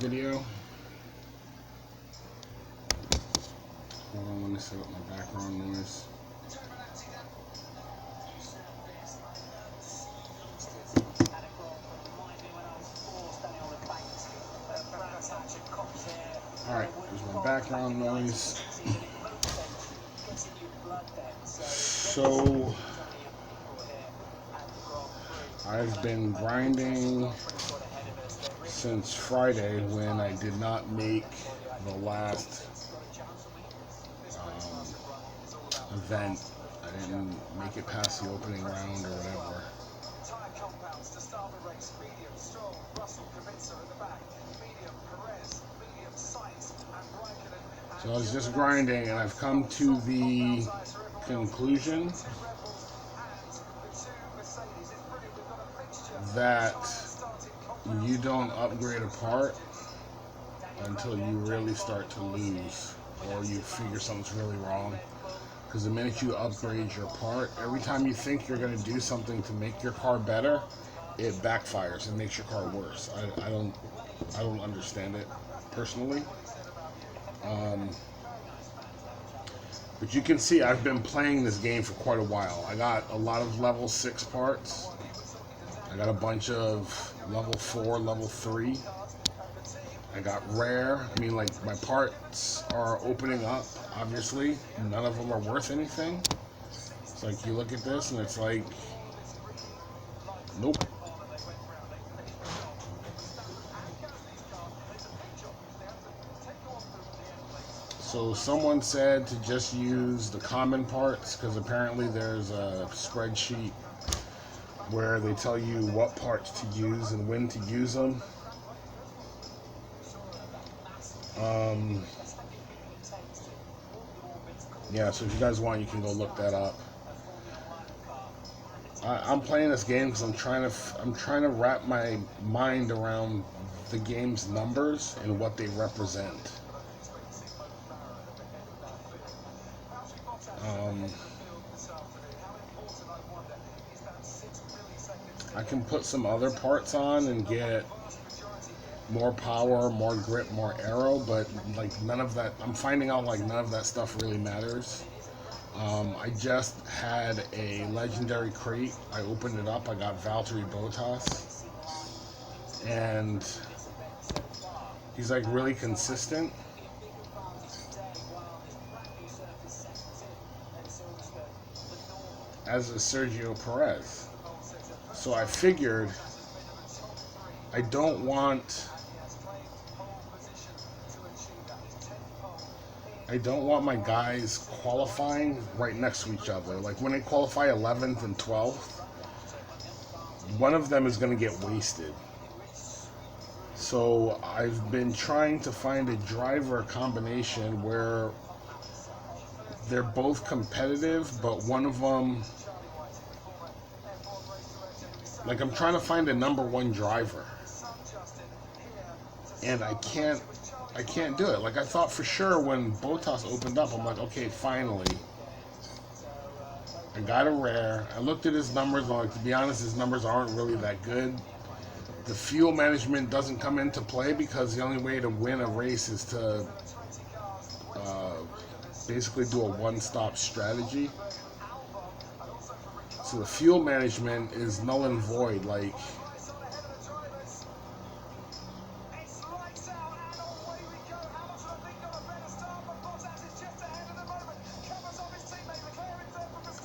video. Hold on, let me set up my background noise. Alright, there's my background noise. So, I've been grinding since Friday when I did not make the last event. I didn't make it past the opening round or whatever. So I was just grinding, and I've come to the conclusion that you don't upgrade a part until you really start to lose, or you figure something's really wrong. Because the minute you upgrade your part, every time you think you're going to do something to make your car better, it backfires and makes your car worse. I don't understand it personally. But you can see I've been playing this game for quite a while. I got a lot of level 6 parts. I got a bunch of level 4, level 3. I got rare. I mean, like, my parts are opening up, obviously. None of them are worth anything. It's like, you look at this and it's like, nope. So someone said to just use the common parts, because apparently there's a spreadsheet where they tell you what parts to use and when to use them. Yeah, so if you guys want, you can go look that up. I'm playing this game because I'm trying to wrap my mind around the game's numbers and what they represent. I can put some other parts on and get more power, more grip, more aero, but like none of that, I'm finding out like none of that stuff really matters. I just had a legendary crate. I opened it up. I got Valtteri Bottas, and he's like really consistent. As is Sergio Perez. So I figured I don't want my guys qualifying right next to each other. Like when they qualify 11th and 12th, one of them is going to get wasted. So I've been trying to find a driver combination where they're both competitive, but one of them, like I'm trying to find a number 1 driver, and I can't do it. Like I thought for sure when Bottas opened up, I'm like, okay, finally. I got a rare. I looked at his numbers, and like, to be honest, his numbers aren't really that good. The fuel management doesn't come into play because the only way to win a race is to basically do a one-stop strategy. So the fuel management is null and void. Like,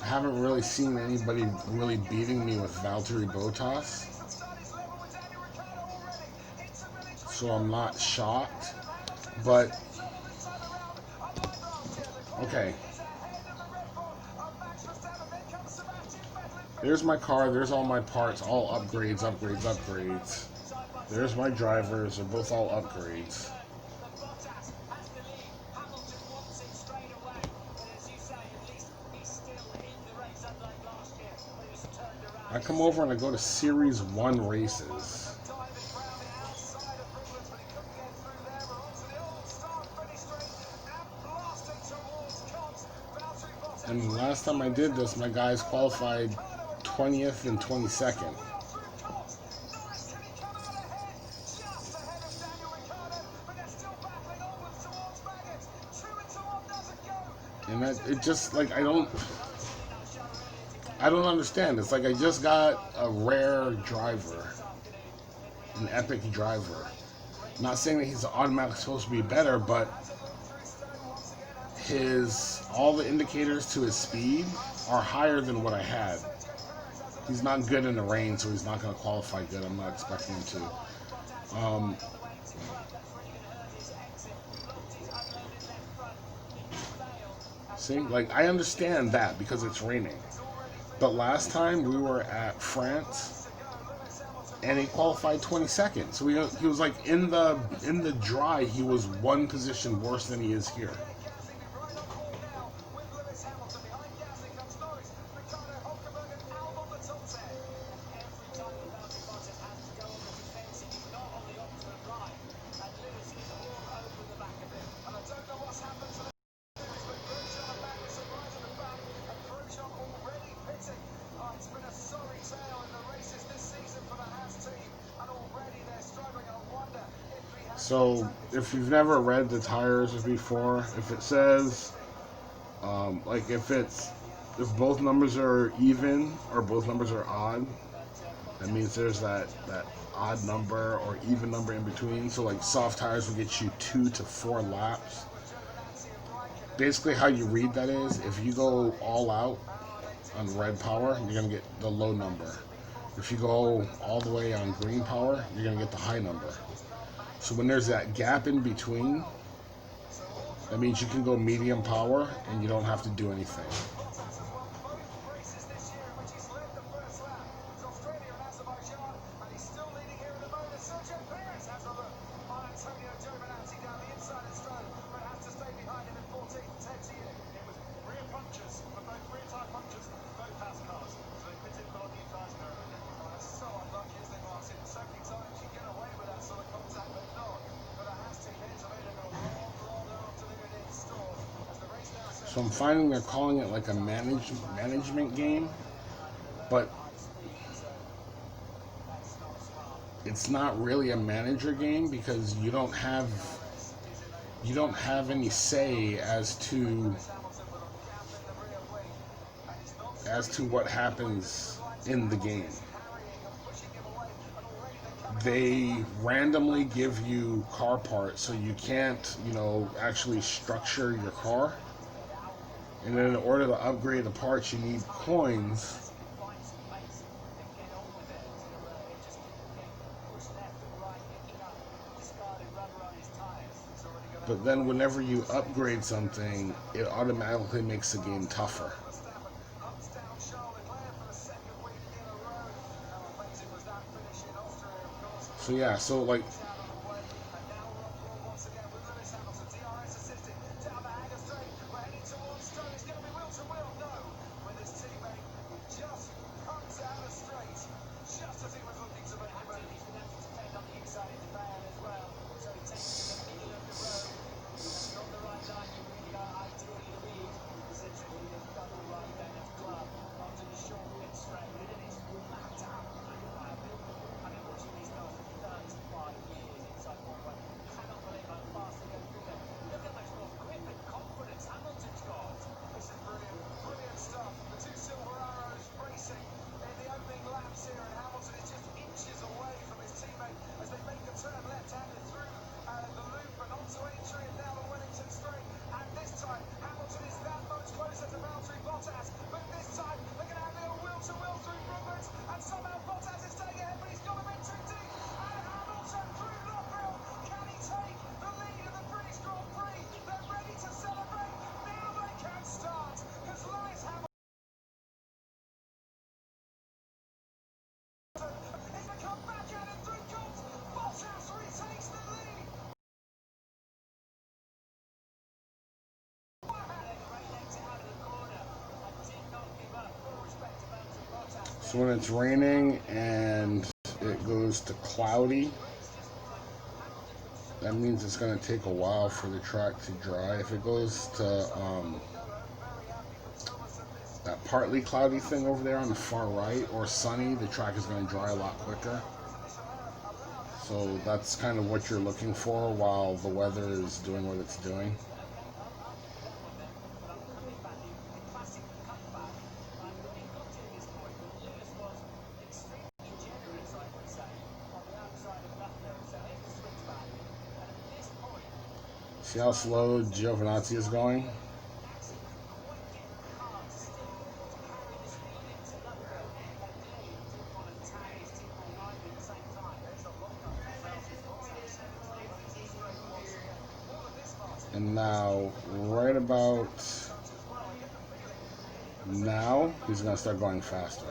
I haven't really seen anybody really beating me with Valtteri Bottas, so I'm not shocked. But okay, there's my car, there's all my parts, all upgrades. There's my drivers, they're both all upgrades. I come over and I go to Series 1 races. And the last time I did this, my guys qualified 20th and 22nd. And it just like I don't understand. It's like I just got a rare driver, an epic driver. I'm not saying that he's automatically supposed to be better, but his all the indicators to his speed are higher than what I had. He's not good in the rain, so he's not going to qualify good. I'm not expecting him to. See, like I understand that because it's raining. But last time we were at France, and he qualified 22nd. So he was like in the dry. He was one position worse than he is here. So if you've never read the tires before, if it says like if both numbers are even or both numbers are odd, that means there's that odd number or even number in between. So like soft tires will get you 2 to 4 laps. Basically how you read that is if you go all out on red power, you're gonna get the low number. If you go all the way on green power, you're gonna get the high number. So when there's that gap in between, that means you can go medium power and you don't have to do anything. So I'm finding they're calling it like a management game, but it's not really a manager game because you don't have any say as to what happens in the game. They randomly give you car parts, so you can't, actually structure your car. And then in order to upgrade the parts, you need coins. But then whenever you upgrade something, it automatically makes the game tougher. So yeah, so like so when it's raining and it goes to cloudy, that means it's going to take a while for the track to dry. If it goes to that partly cloudy thing over there on the far right or sunny, the track is going to dry a lot quicker. So that's kind of what you're looking for while the weather is doing what it's doing. See how slow Giovinazzi is going? And now, right about now, he's going to start going faster.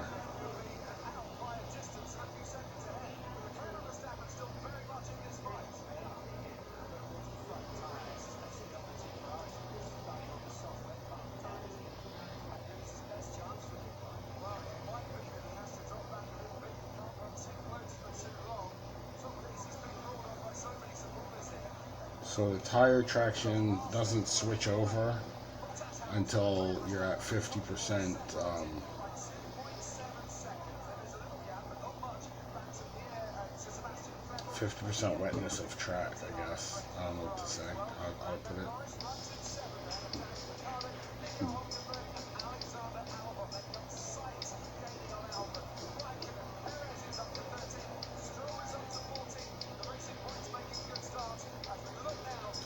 So the tire traction doesn't switch over until you're at 50%. 50% wetness of track, I guess. I don't know what to say. How to put it.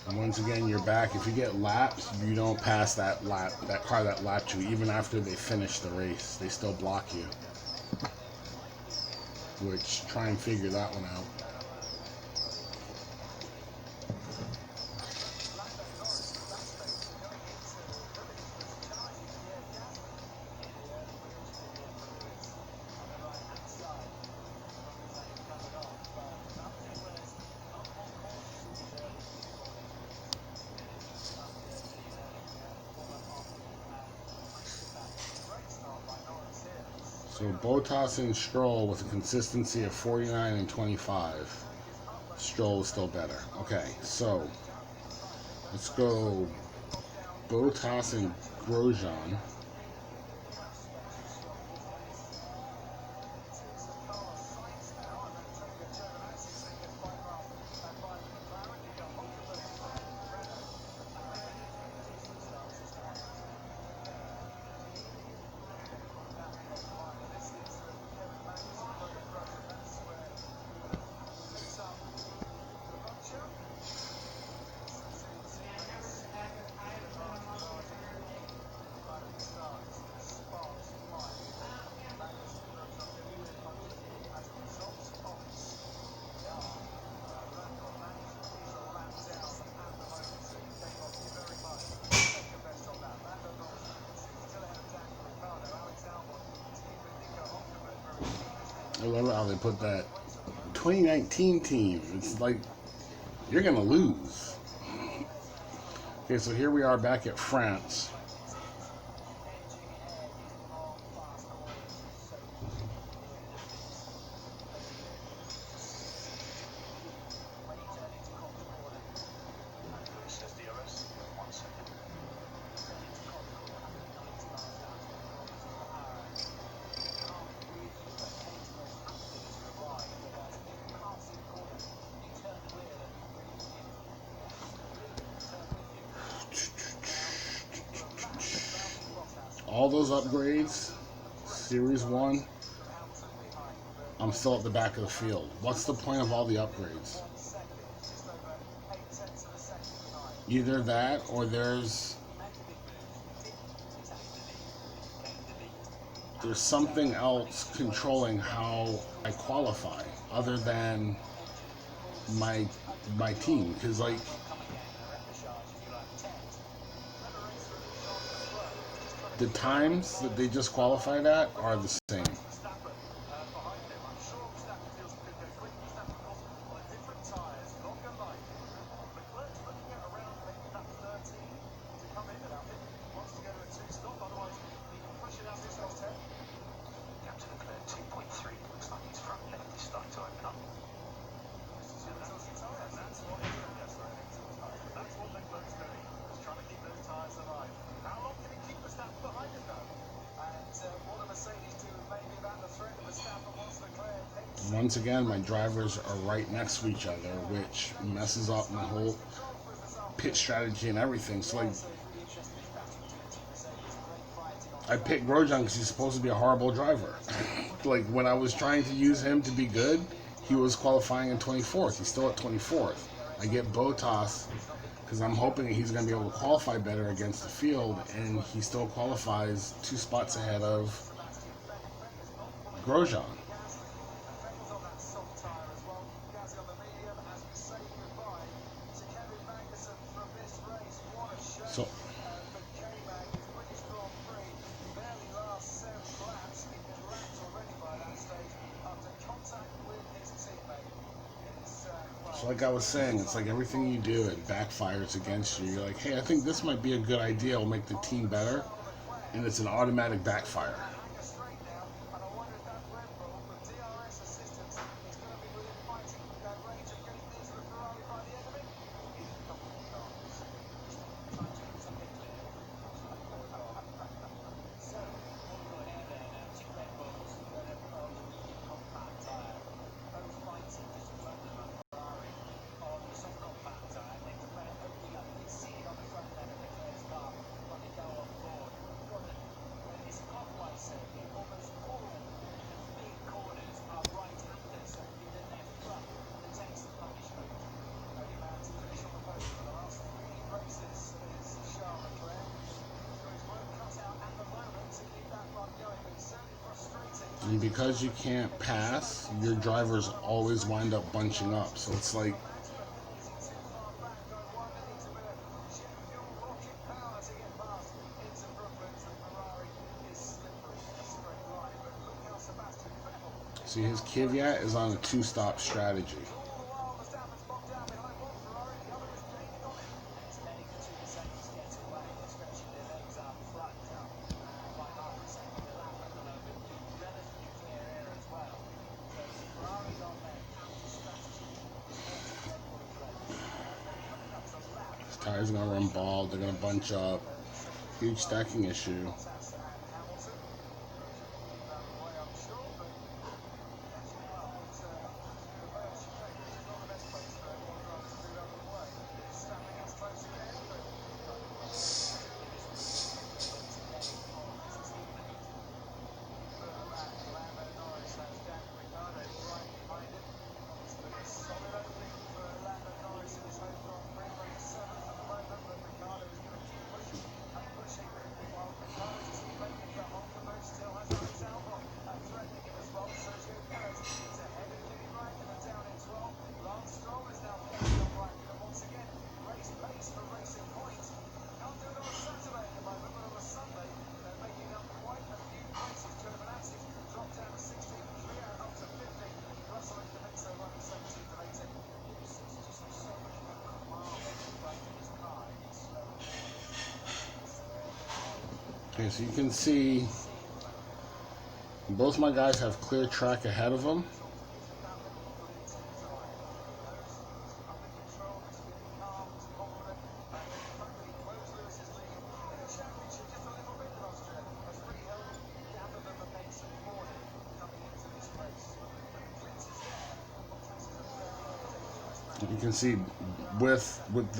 And once again, you're back. If you get lapped, you don't pass that car that lapped you. Even after they finish the race, they still block you. Which, try and figure that one out. So Bottas and Stroll with a consistency of 49 and 25. Stroll is still better. Okay, so let's go Bottas and Grosjean. I love how they put that 2019 team. It's like, you're going to lose. Okay, so here we are back at France. All those upgrades, Series 1, I'm still at the back of the field. What's the point of all the upgrades? Either that or there's something else controlling how I qualify other than my team. Because, like, the times that they just qualified at are the same. Once again, my drivers are right next to each other, which messes up my whole pit strategy and everything. So, like, I picked Grosjean because he's supposed to be a horrible driver. Like, when I was trying to use him to be good, he was qualifying in 24th. He's still at 24th. I get Bottas because I'm hoping he's going to be able to qualify better against the field, and he still qualifies 2 spots ahead of Grosjean. So, like I was saying, it's like everything you do, it backfires against you. You're like, hey, I think this might be a good idea. It'll make the team better. And it's an automatic backfire. And because you can't pass, your drivers always wind up bunching up. So it's like, see, his Kvyat is on a 2-stop strategy. Tires are going to run bald, they're going to bunch up. Huge stacking issue. Okay, so you can see both my guys have clear track ahead of them. You can see with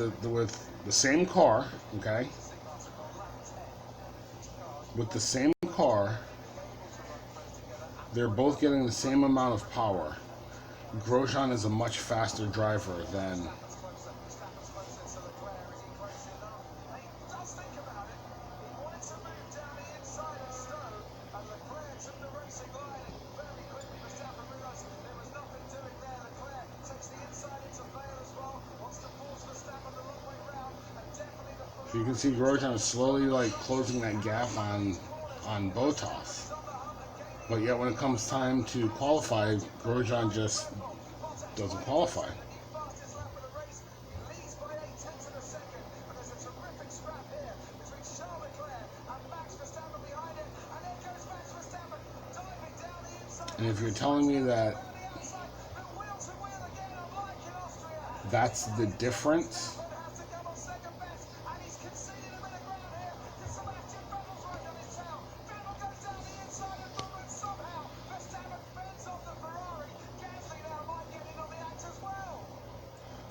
the same car, okay? With the same car, they're both getting the same amount of power. Grosjean is a much faster driver than so you can see Grosjean is slowly like closing that gap on Bottas. But yet when it comes time to qualify, Grosjean just doesn't qualify. And if you're telling me that that's the difference,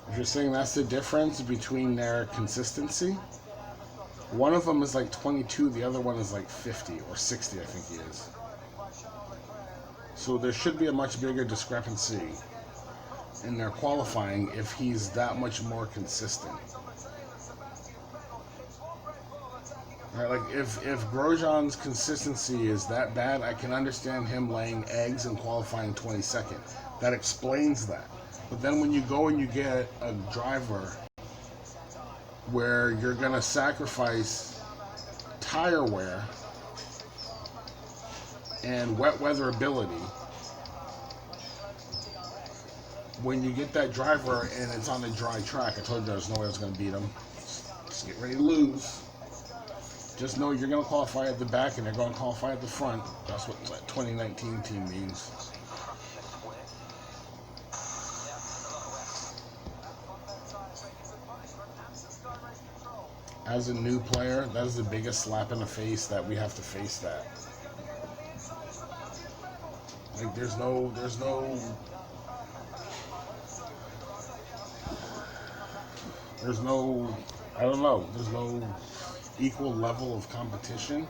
if you're saying that's the difference between their consistency, one of them is like 22, the other one is like 50 or 60, I think he is. So there should be a much bigger discrepancy in their qualifying if he's that much more consistent. Right, like if Grosjean's consistency is that bad, I can understand him laying eggs and qualifying 22nd. That explains that. But then when you go and you get a driver where you're gonna sacrifice tire wear and wet weather ability, when you get that driver and it's on a dry track, I told you there's no way I was gonna beat him. Just get ready to lose. Just know you're going to qualify at the back and they're going to qualify at the front. That's what that 2019 team means. As a new player, that is the biggest slap in the face that we have to face that. Like there's no I don't know, there's no equal level of competition.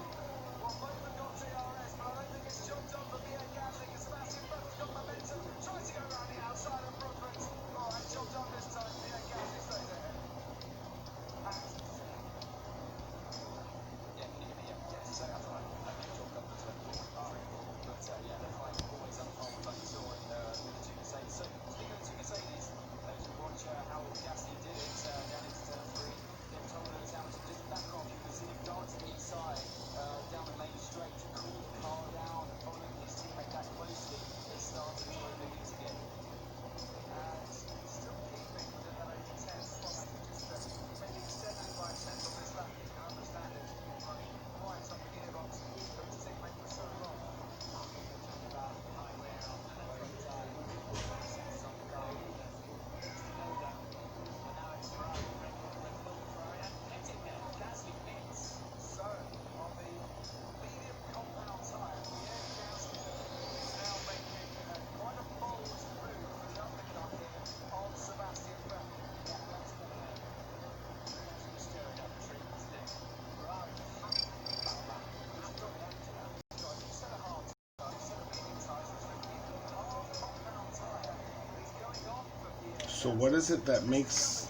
So what is it that makes...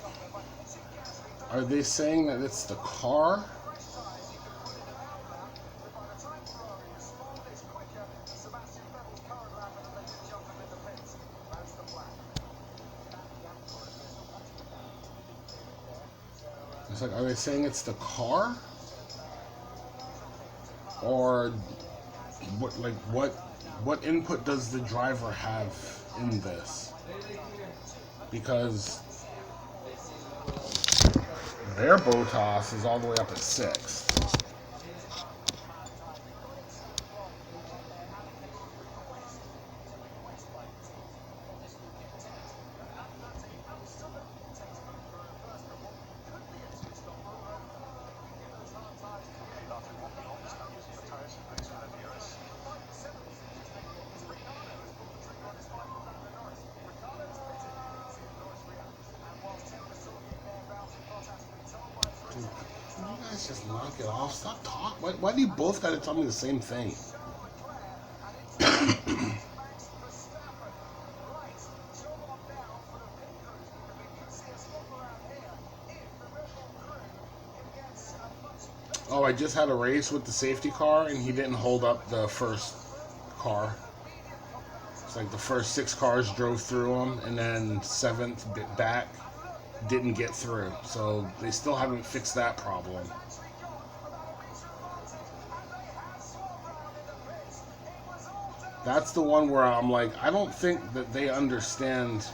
Are they saying that it's the car? It's like, are they saying it's the car? Or what input does the driver have in this? Because their Bottas is all the way up at 6th. You guys just knock it off. Stop talking. Why do you both got to tell me the same thing? Oh, I just had a race with the safety car, and he didn't hold up the first car. It's like the first 6 cars drove through him, and then 7th bit back didn't get through. So they still haven't fixed that problem. That's the one where I'm like, I don't think that they understand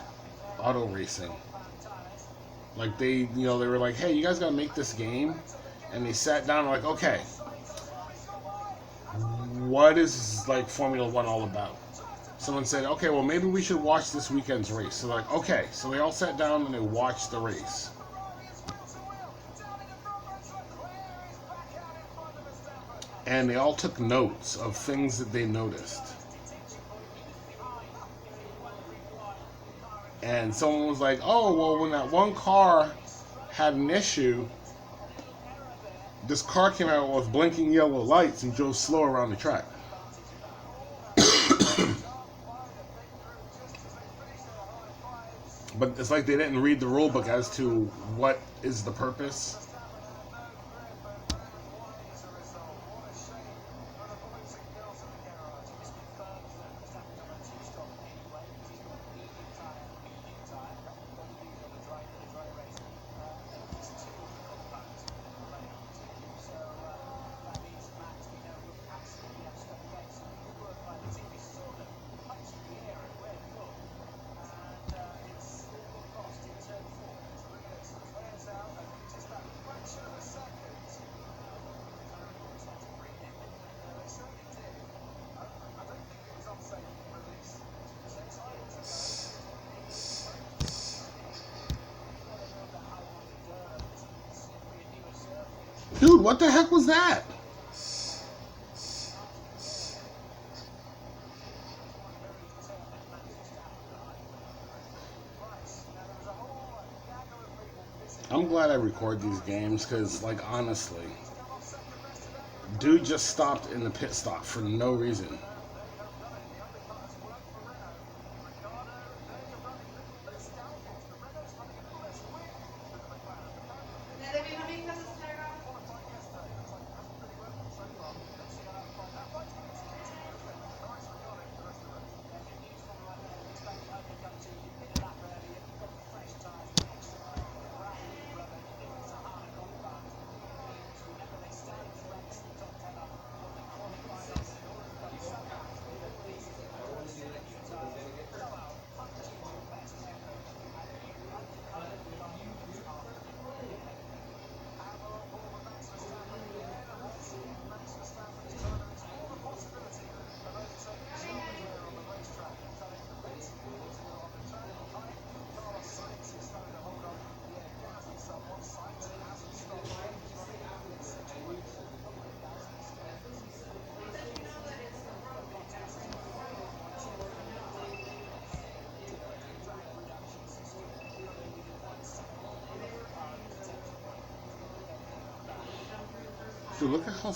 auto racing. Like they were like, hey, you guys gotta make this game. And they sat down and like, okay, what is like Formula One all about? Someone said, okay, well maybe we should watch this weekend's race. So like, okay, so they all sat down and they watched the race. And they all took notes of things that they noticed. And someone was like, oh, well, when that one car had an issue, this car came out with blinking yellow lights and drove slow around the track. But it's like they didn't read the rule book as to what is the purpose. Dude, what the heck was that? I'm glad I record these games because, like, honestly, dude just stopped in the pit stop for no reason. Dude, look at how.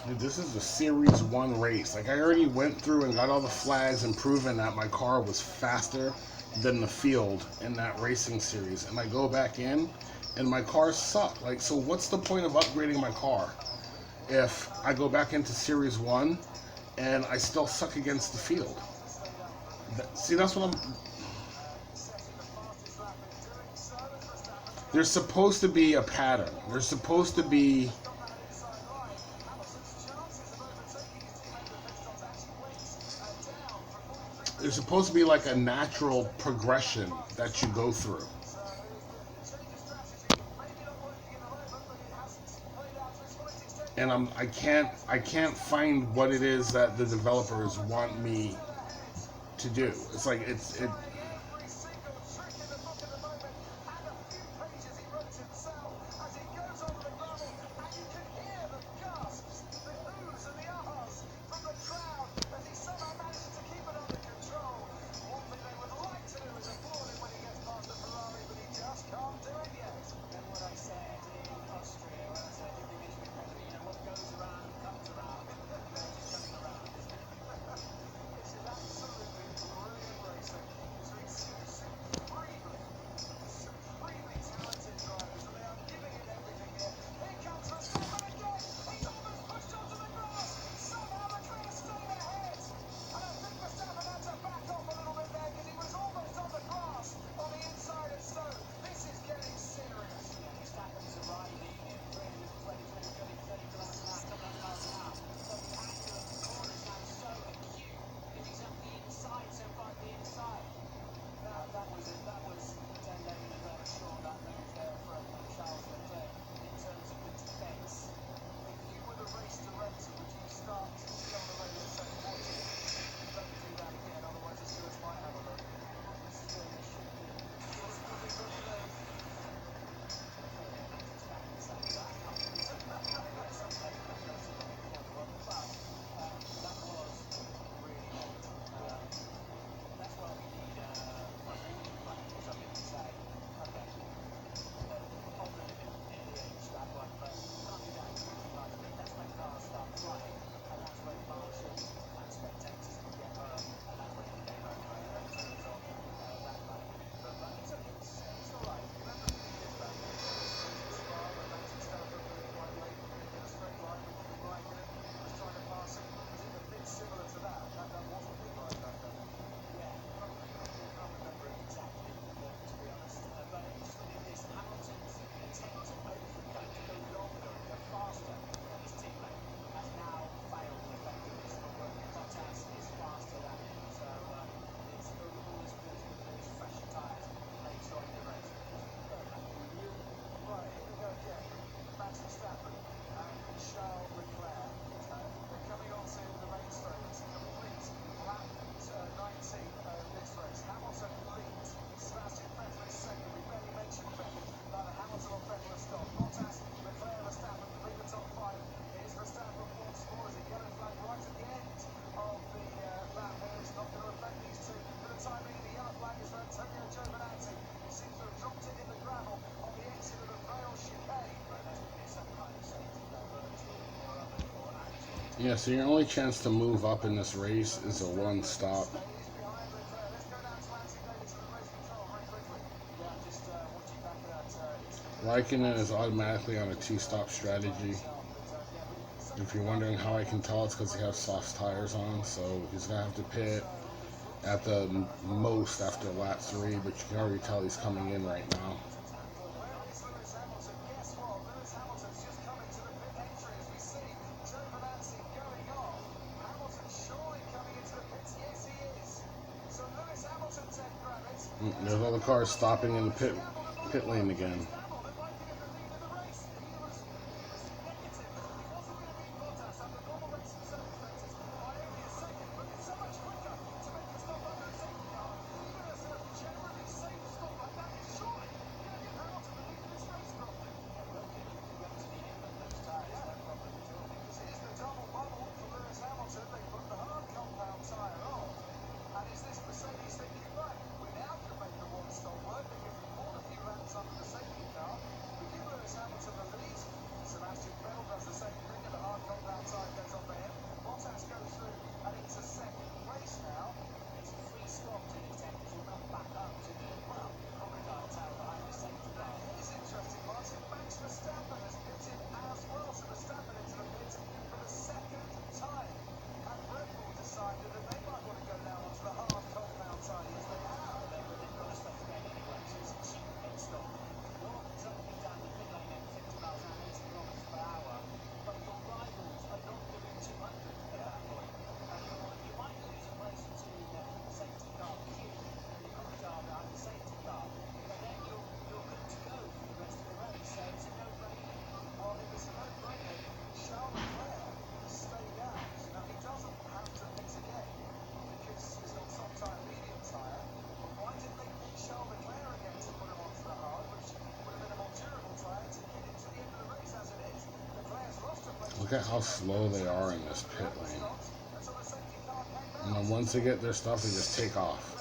Dude, this is the Series 1 race. Like, I already went through and got all the flags and proven that my car was faster than the field in that racing series. And I go back in, and my car sucked. Like, so what's the point of upgrading my car if I go back into Series 1 and I still suck against the field? See, that's what I'm... There's supposed to be a pattern. There's supposed to be... There's supposed to be like a natural progression that you go through. And I can't find what it is that the developers want me to do. It's like it Yeah, so your only chance to move up in this race is a one stop. Raikkonen is automatically on a two-stop strategy. If you're wondering how I can tell, it's because he has soft tires on, so he's gonna have to pit at the most after lap 3, but you can already tell he's coming in right now. There's other cars stopping in the pit lane again. Look at how slow they are in this pit lane. And then once they get their stuff, they just take off.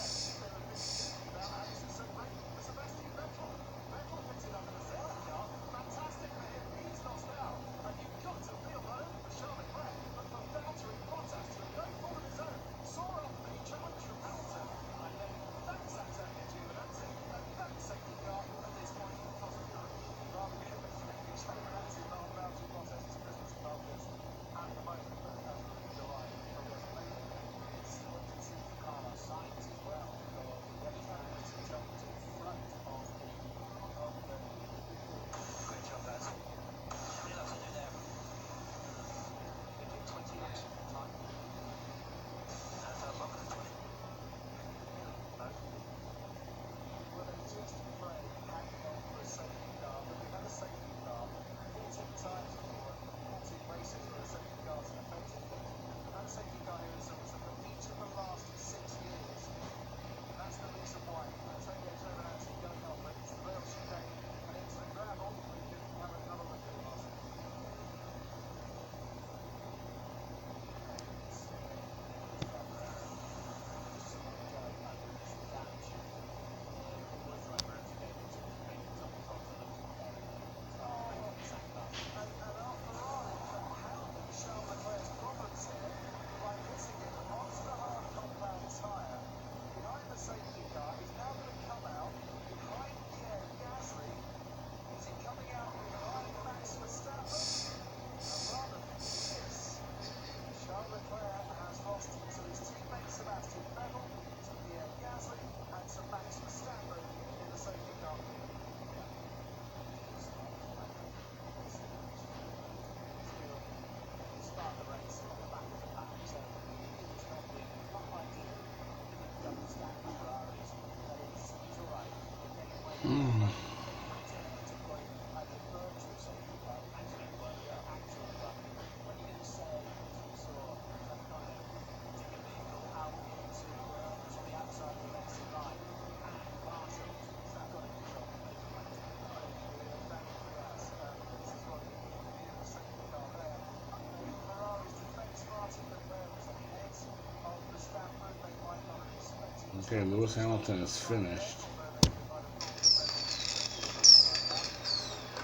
Okay, Lewis Hamilton is finished.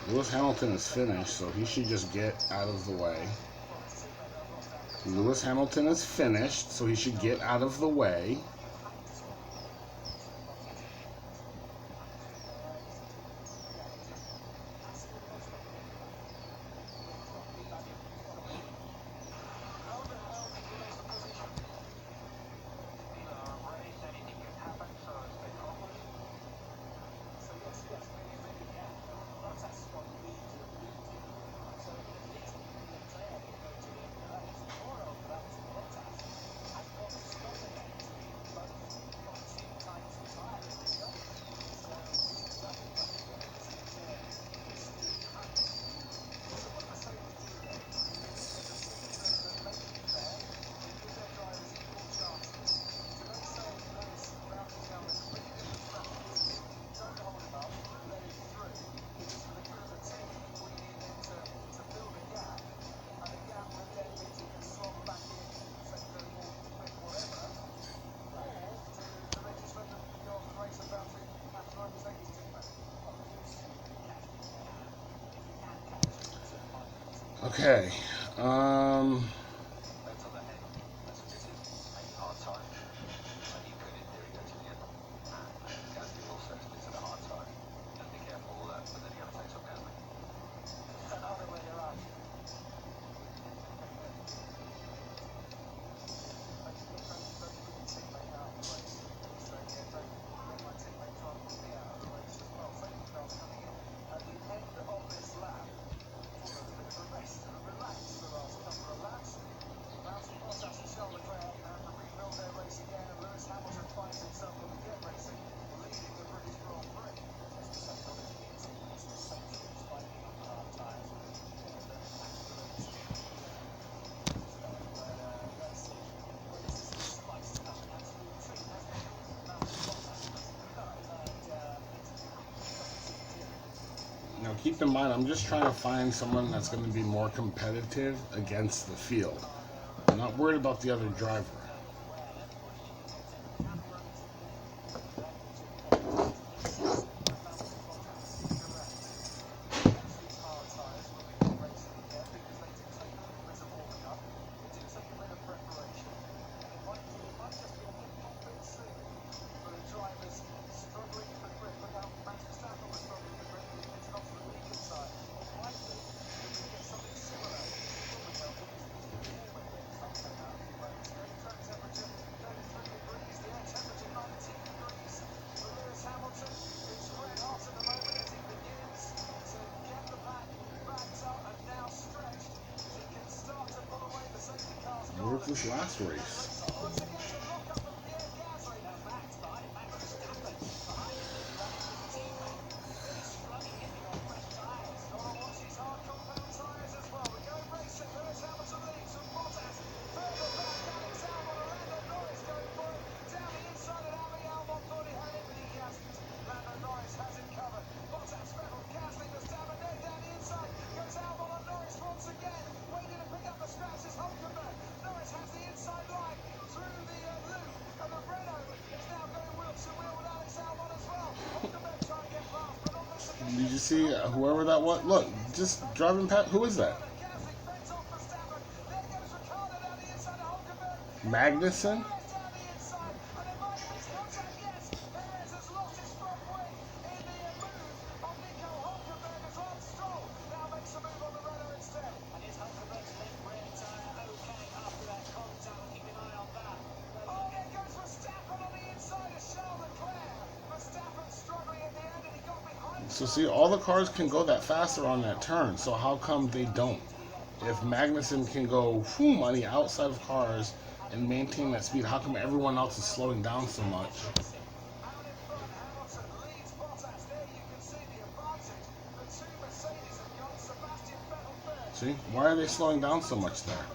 Lewis Hamilton is finished, so he should just get out of the way. Lewis Hamilton is finished, so he should get out of the way. Okay. Now keep in mind, I'm just trying to find someone that's going to be more competitive against the field. I'm not worried about the other driver. Where's this last race? Did you see whoever that was? Look, just driving past. Who is that? Magnussen? So see, all the cars can go that faster on that turn. So how come they don't? If Magnussen can go on the outside of cars and maintain that speed, how come everyone else is slowing down so much? See, why are they slowing down so much there?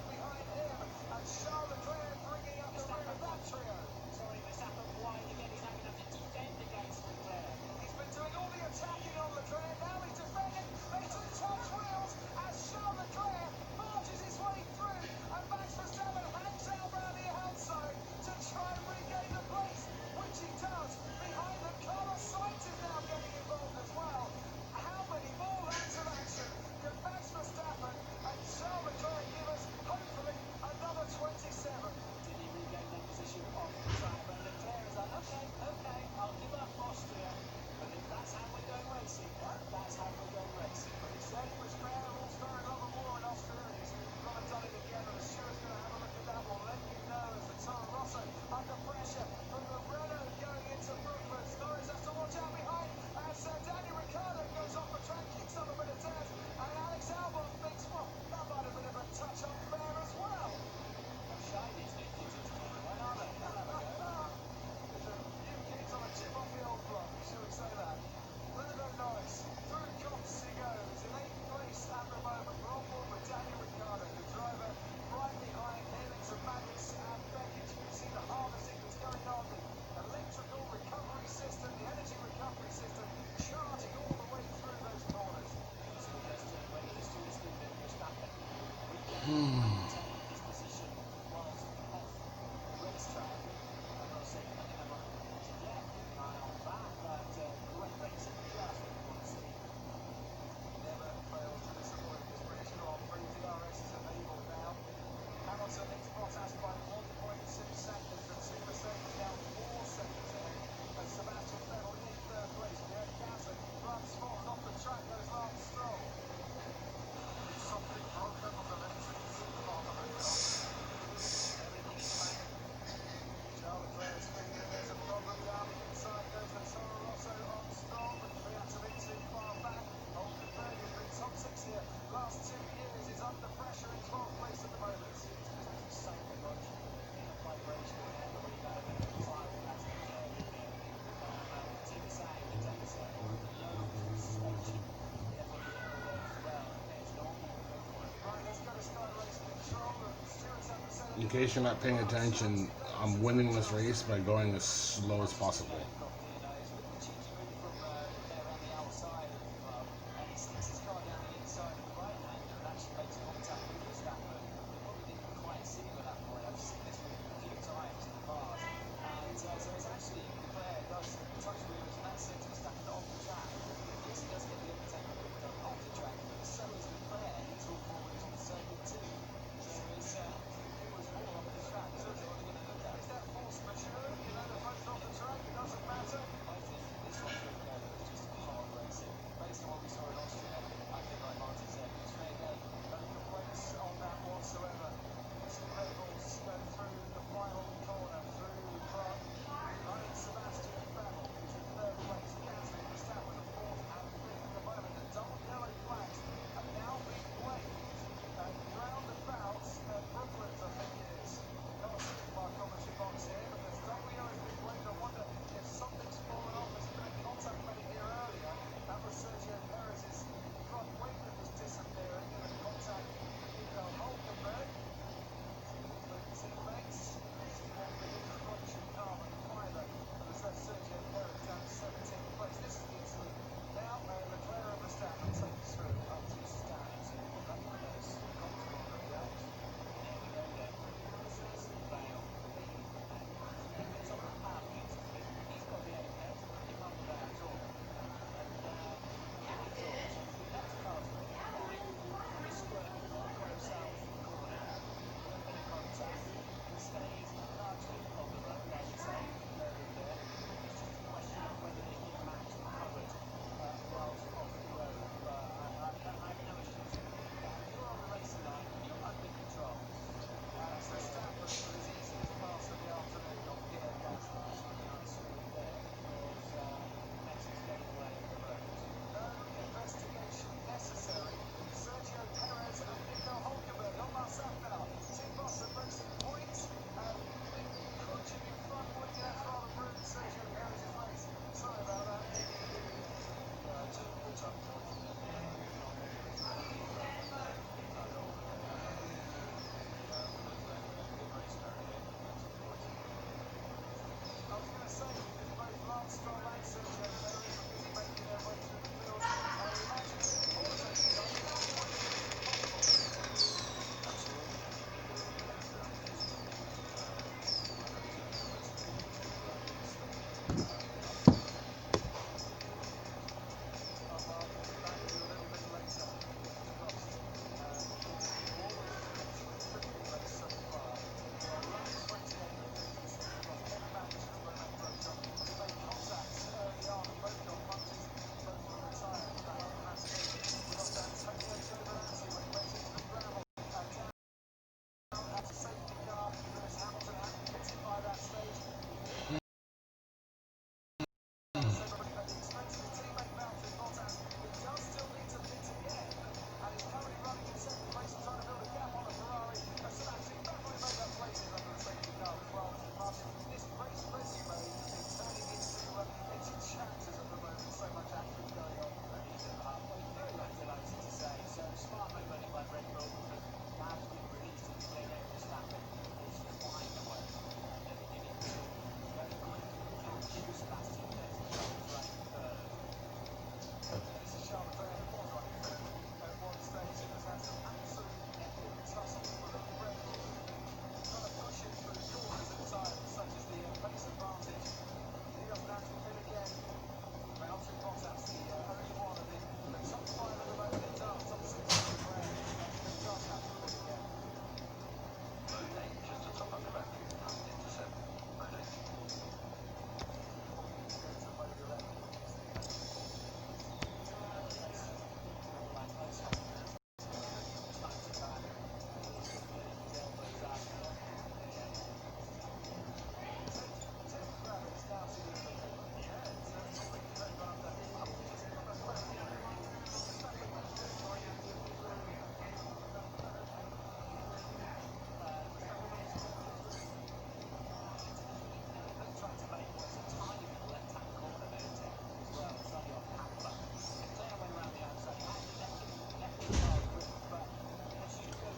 In case you're not paying attention, I'm winning this race by going as slow as possible.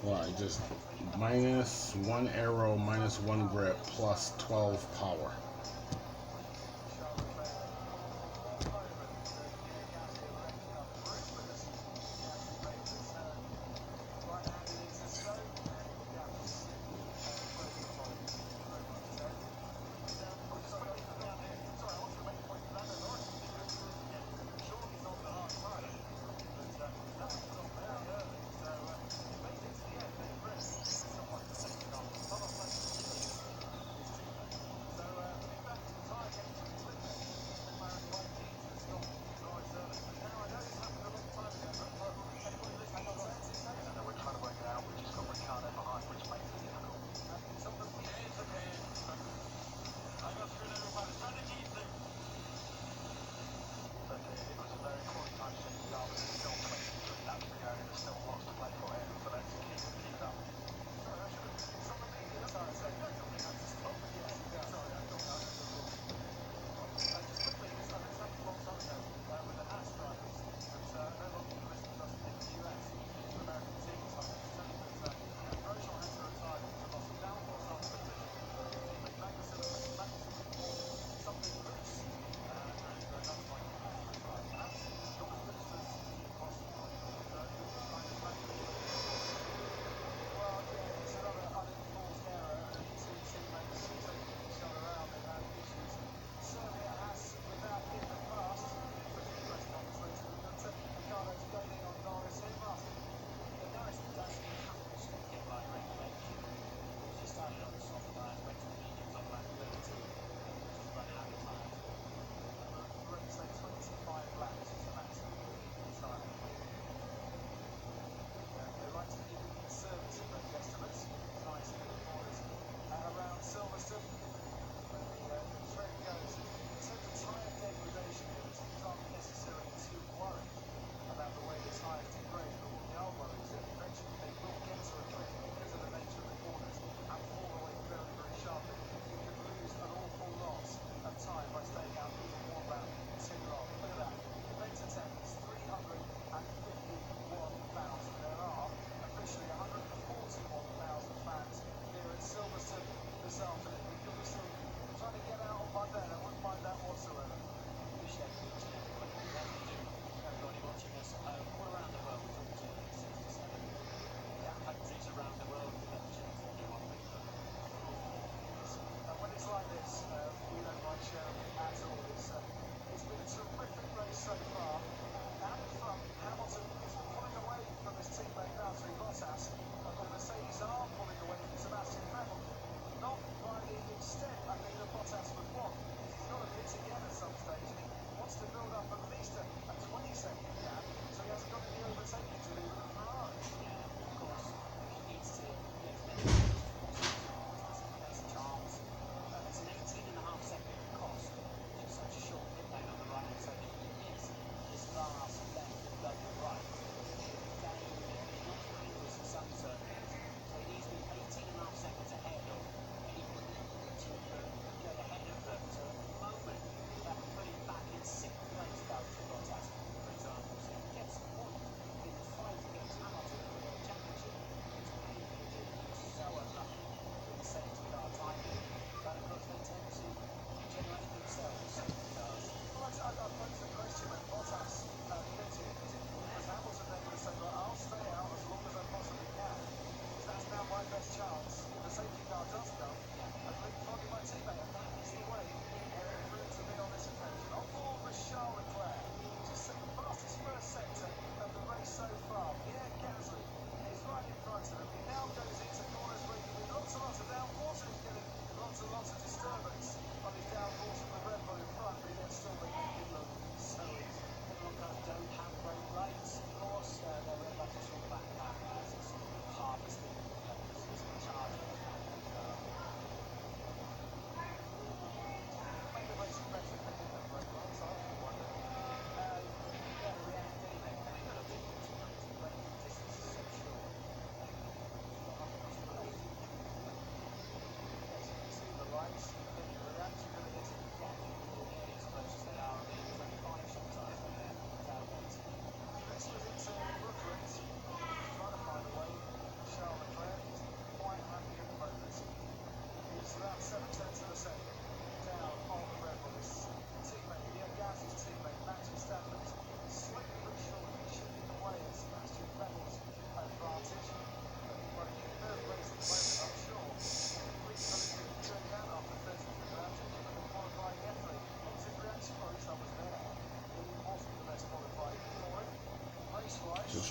Well, I just minus 1 arrow, minus 1 grip, plus 12 power.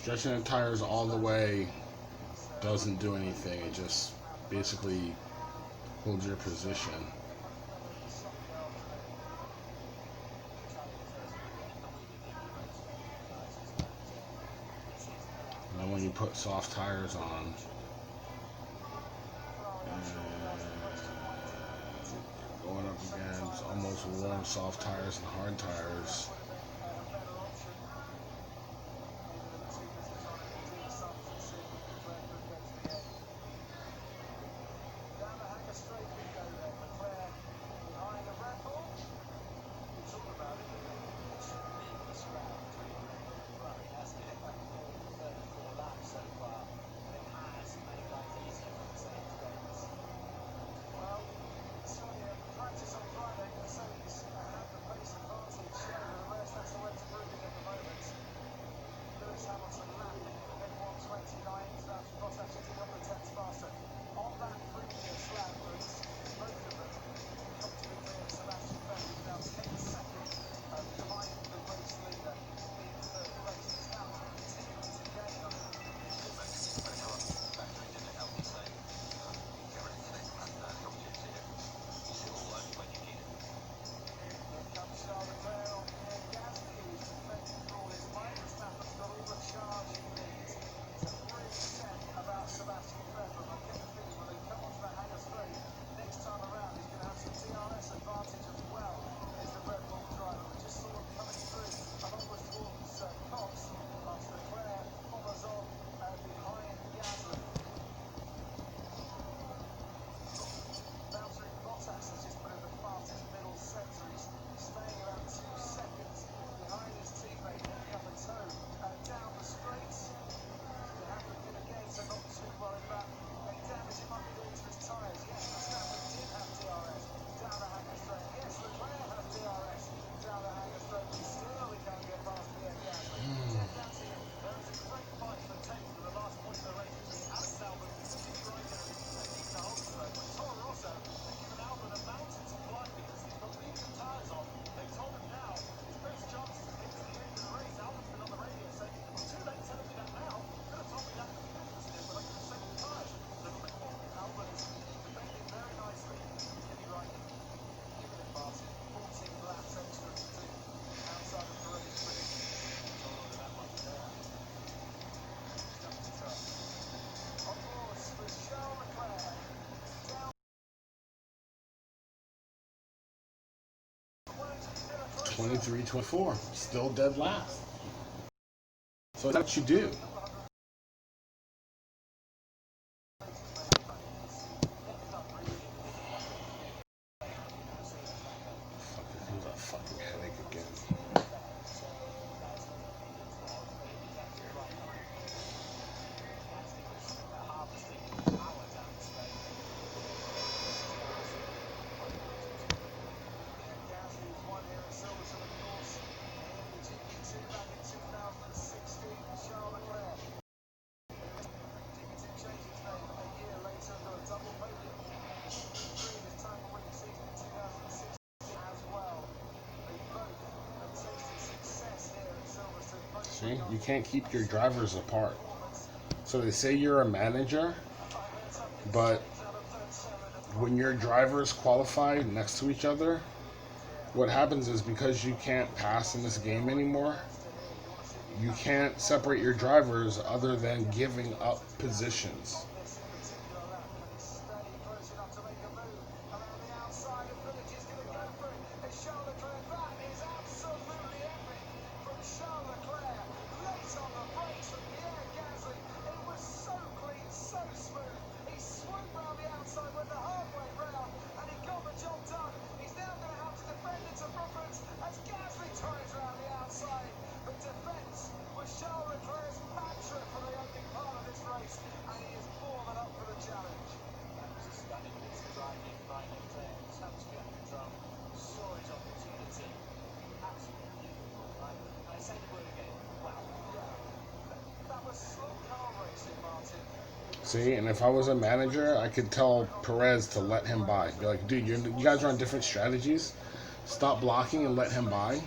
Stretching the tires all the way doesn't do anything. It just basically holds your position. And then when you put soft tires on, going up against almost warm soft tires and hard tires, '23, '24, still dead last. So that's what you do. Who's a fucking headache again? See, you can't keep your drivers apart. So they say you're a manager, but when your drivers qualify next to each other, what happens is because you can't pass in this game anymore, you can't separate your drivers other than giving up positions. See, and if I was a manager, I could tell Perez to let him by. Be like, dude, you guys are on different strategies. Stop blocking and let him by.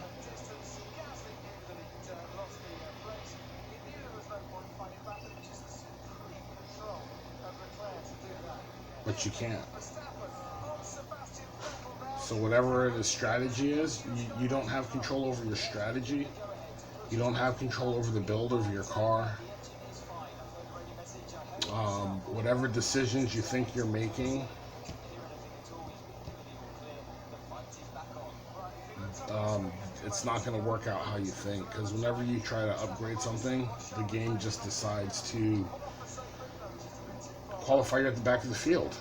but you can't. So whatever the strategy is, you don't have control over your strategy. You don't have control over the build of your car. Whatever decisions you think you're making, it's not going to work out how you think. Because whenever you try to upgrade something, the game just decides to qualify you at the back of the field.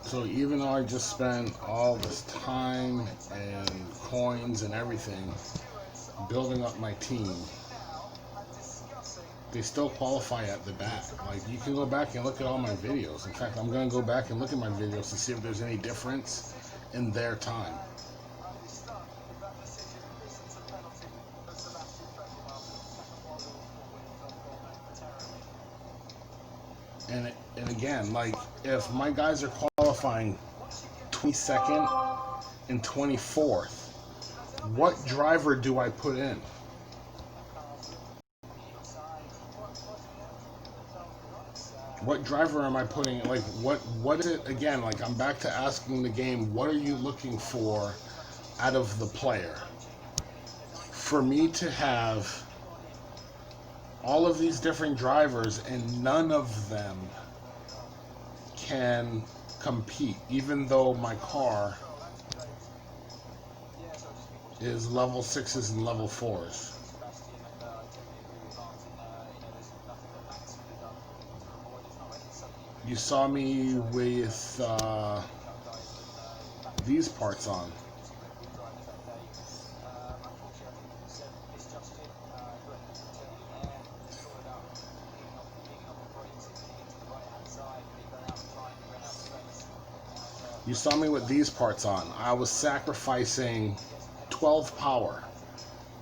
So even though I just spent all this time and coins and everything building up my team, they still qualify at the back. Like, you can go back and look at all my videos. In fact, I'm going to go back and look at my videos to see if there's any difference in their time. And again, like, if my guys are qualifying 22nd and 24th, what driver do I put in? What driver am I putting? Like, what is it? Again, like, I'm back to asking the game, what are you looking for out of the player? For me to have all of these different drivers and none of them can compete, even though my car is level 6s and level 4s. You saw me with these parts on. You saw me with these parts on. I was sacrificing 12 power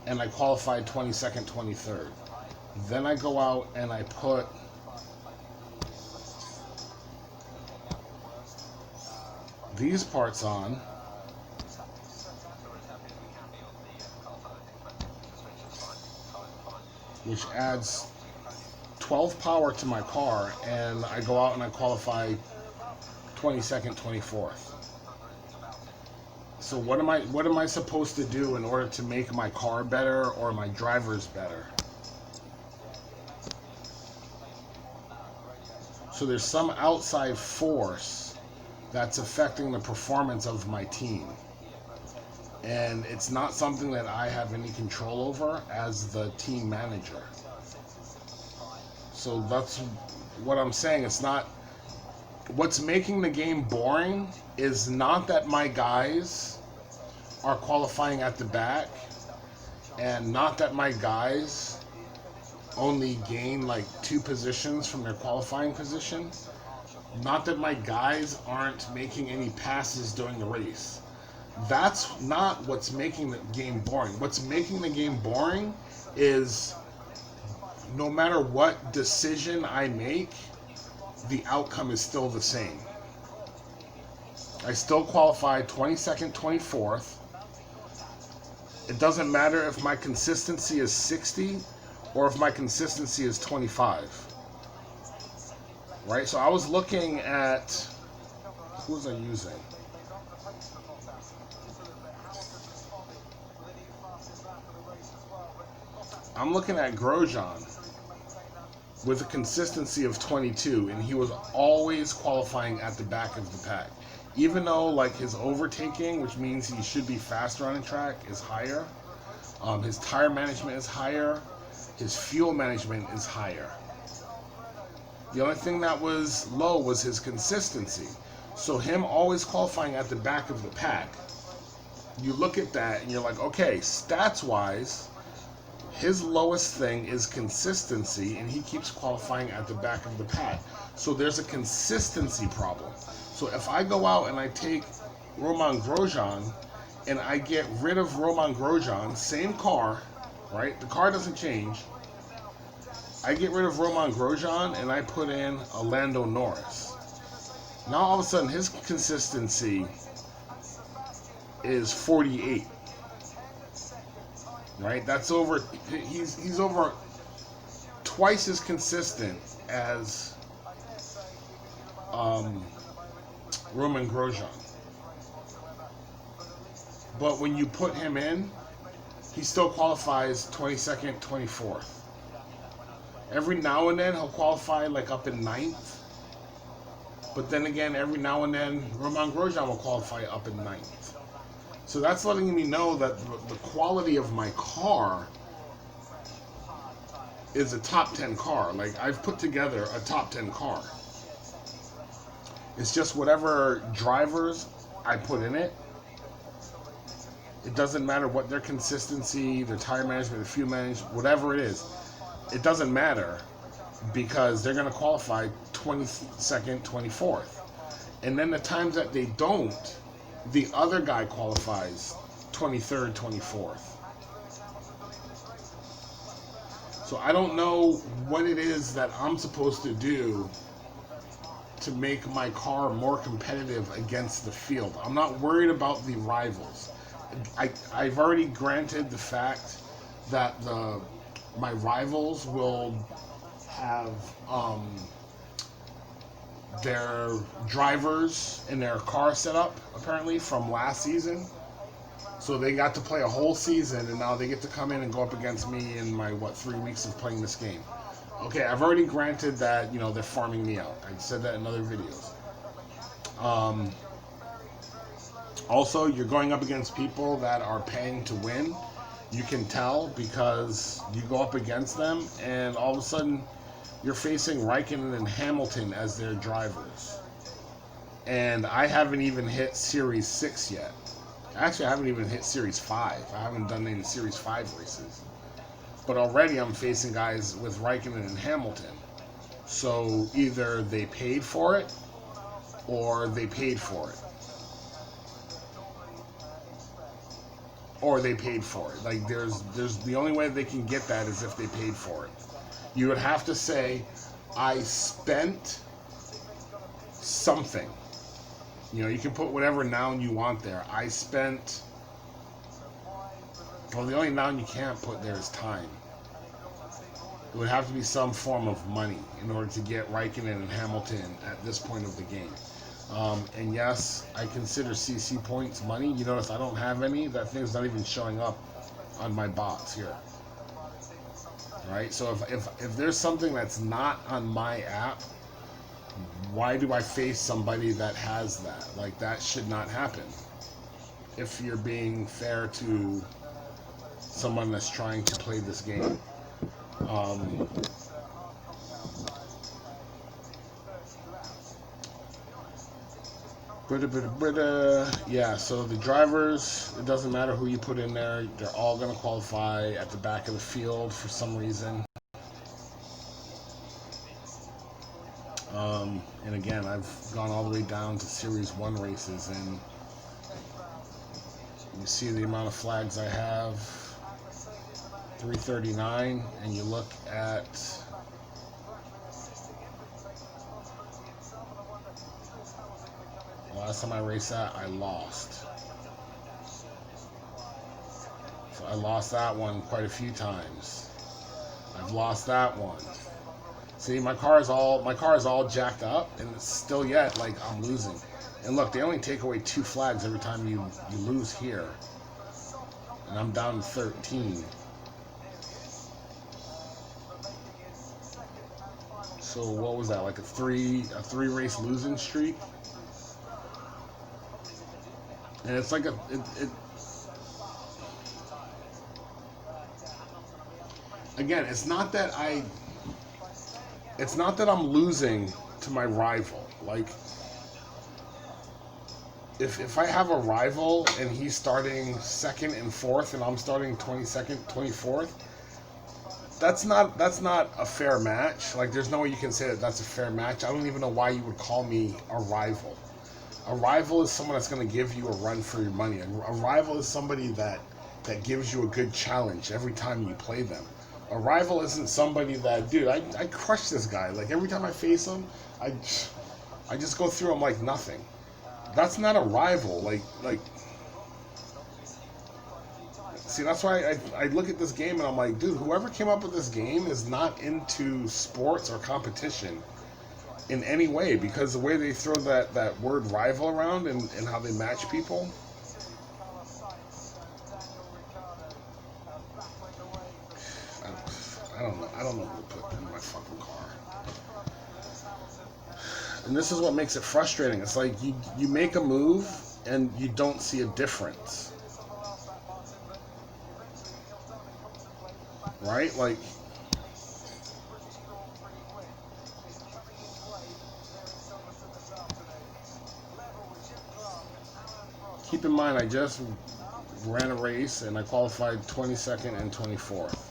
and I qualified 22nd, 23rd. Then I go out and I put these parts on, which adds 12 power to my car, and I go out and I qualify 22nd, 24th. So what am I supposed to do in order to make my car better or my drivers better? So there's some outside force that's affecting the performance of my team. And it's not something that I have any control over as the team manager. So that's what I'm saying. It's not, what's making the game boring is not that my guys are qualifying at the back, and not that my guys only gain like 2 positions from their qualifying position. Not that my guys aren't making any passes during the race. That's not what's making the game boring. What's making the game boring is no matter what decision I make, the outcome is still the same. I still qualify 22nd, 24th. It doesn't matter if my consistency is 60 or if my consistency is 25. Right? So I was looking at, who was I using? I'm looking at Grosjean with a consistency of 22, and he was always qualifying at the back of the pack. Even though like his overtaking, which means he should be faster on the track, is higher, his tire management is higher, his fuel management is higher. The only thing that was low was his consistency. So him always qualifying at the back of the pack, you look at that and you're like, okay, stats-wise, his lowest thing is consistency, and he keeps qualifying at the back of the pack. So there's a consistency problem. So if I go out and I take Romain Grosjean and I get rid of Romain Grosjean, same car, right? The car doesn't change. I get rid of Romain Grosjean and I put in a Lando Norris. Now all of a sudden his consistency is 48. Right? That's over, he's over twice as consistent as Romain Grosjean. But when you put him in, he still qualifies 22nd, 24th. Every now and then he'll qualify like up in 9th. But then again, every now and then Romain Grosjean will qualify up in 9th. So that's letting me know that the quality of my car is a top 10 car. Like, I've put together a top 10 car. It's just whatever drivers I put in it. It doesn't matter what their consistency, their tire management, their fuel management, whatever it is. It doesn't matter because they're going to qualify 22nd, 24th. And then the times that they don't, the other guy qualifies 23rd, 24th. So I don't know what it is that I'm supposed to do to make my car more competitive against the field. I'm not worried about the rivals. I've already granted the fact that my rivals will have their drivers in their car set up apparently from last season. So they got to play a whole season, and now they get to come in and go up against me in my 3 weeks of playing this game. Okay, I've already granted that they're farming me out. I said that in other videos. Also, you're going up against people that are paying to win. You can tell because you go up against them, and all of a sudden, you're facing Raikkonen and Hamilton as their drivers. And I haven't even hit Series 6 yet. Actually, I haven't even hit Series 5. I haven't done any Series 5 races. But already I'm facing guys with Raikkonen and Hamilton. So either they paid for it, or they paid for it. Or they paid for it. Like, there's the only way they can get that is if they paid for it. You would have to say, I spent something. You can put whatever noun you want there. I spent... Well, the only noun you can't put there is time. It would have to be some form of money in order to get Raikkonen and Hamilton at this point of the game. And yes, I consider CC points money. You notice I don't have any. That thing's not even showing up on my box here. Right? So if there's something that's not on my app, why do I face somebody that has that? Like, that should not happen. If you're being fair to someone that's trying to play this game. Yeah, so the drivers, it doesn't matter who you put in there, they're all going to qualify at the back of the field for some reason. And again, I've gone all the way down to Series 1 races, and you see the amount of flags I have, 339, and you look at the last time I raced that, I lost. So I lost that one quite a few times. I've lost that one. See, my car is all jacked up, and it's still yet like I'm losing. And look, they only take away 2 flags every time you lose here, and I'm down to 13. So what was that? Like a three race losing streak? And it's like again, it's not that I'm losing to my rival. Like, if I have a rival and he's starting 2nd and 4th and I'm starting 22nd, 24th, that's not a fair match. Like, there's no way you can say that that's a fair match. I don't even know why you would call me a rival. A rival is someone that's going to give you a run for your money. A rival is somebody that gives you a good challenge every time you play them. A rival isn't somebody that, dude, I crush this guy. Like, every time I face him, I just go through him like nothing. That's not a rival. Like, see, that's why I look at this game and I'm like, dude, whoever came up with this game is not into sports or competition in any way, because the way they throw that word rival around and how they match people. I don't know who to put in my fucking car. And this is what makes it frustrating. It's like you make a move and you don't see a difference. Right? Like, Keep in mind, I just ran a race and I qualified 22nd and 24th.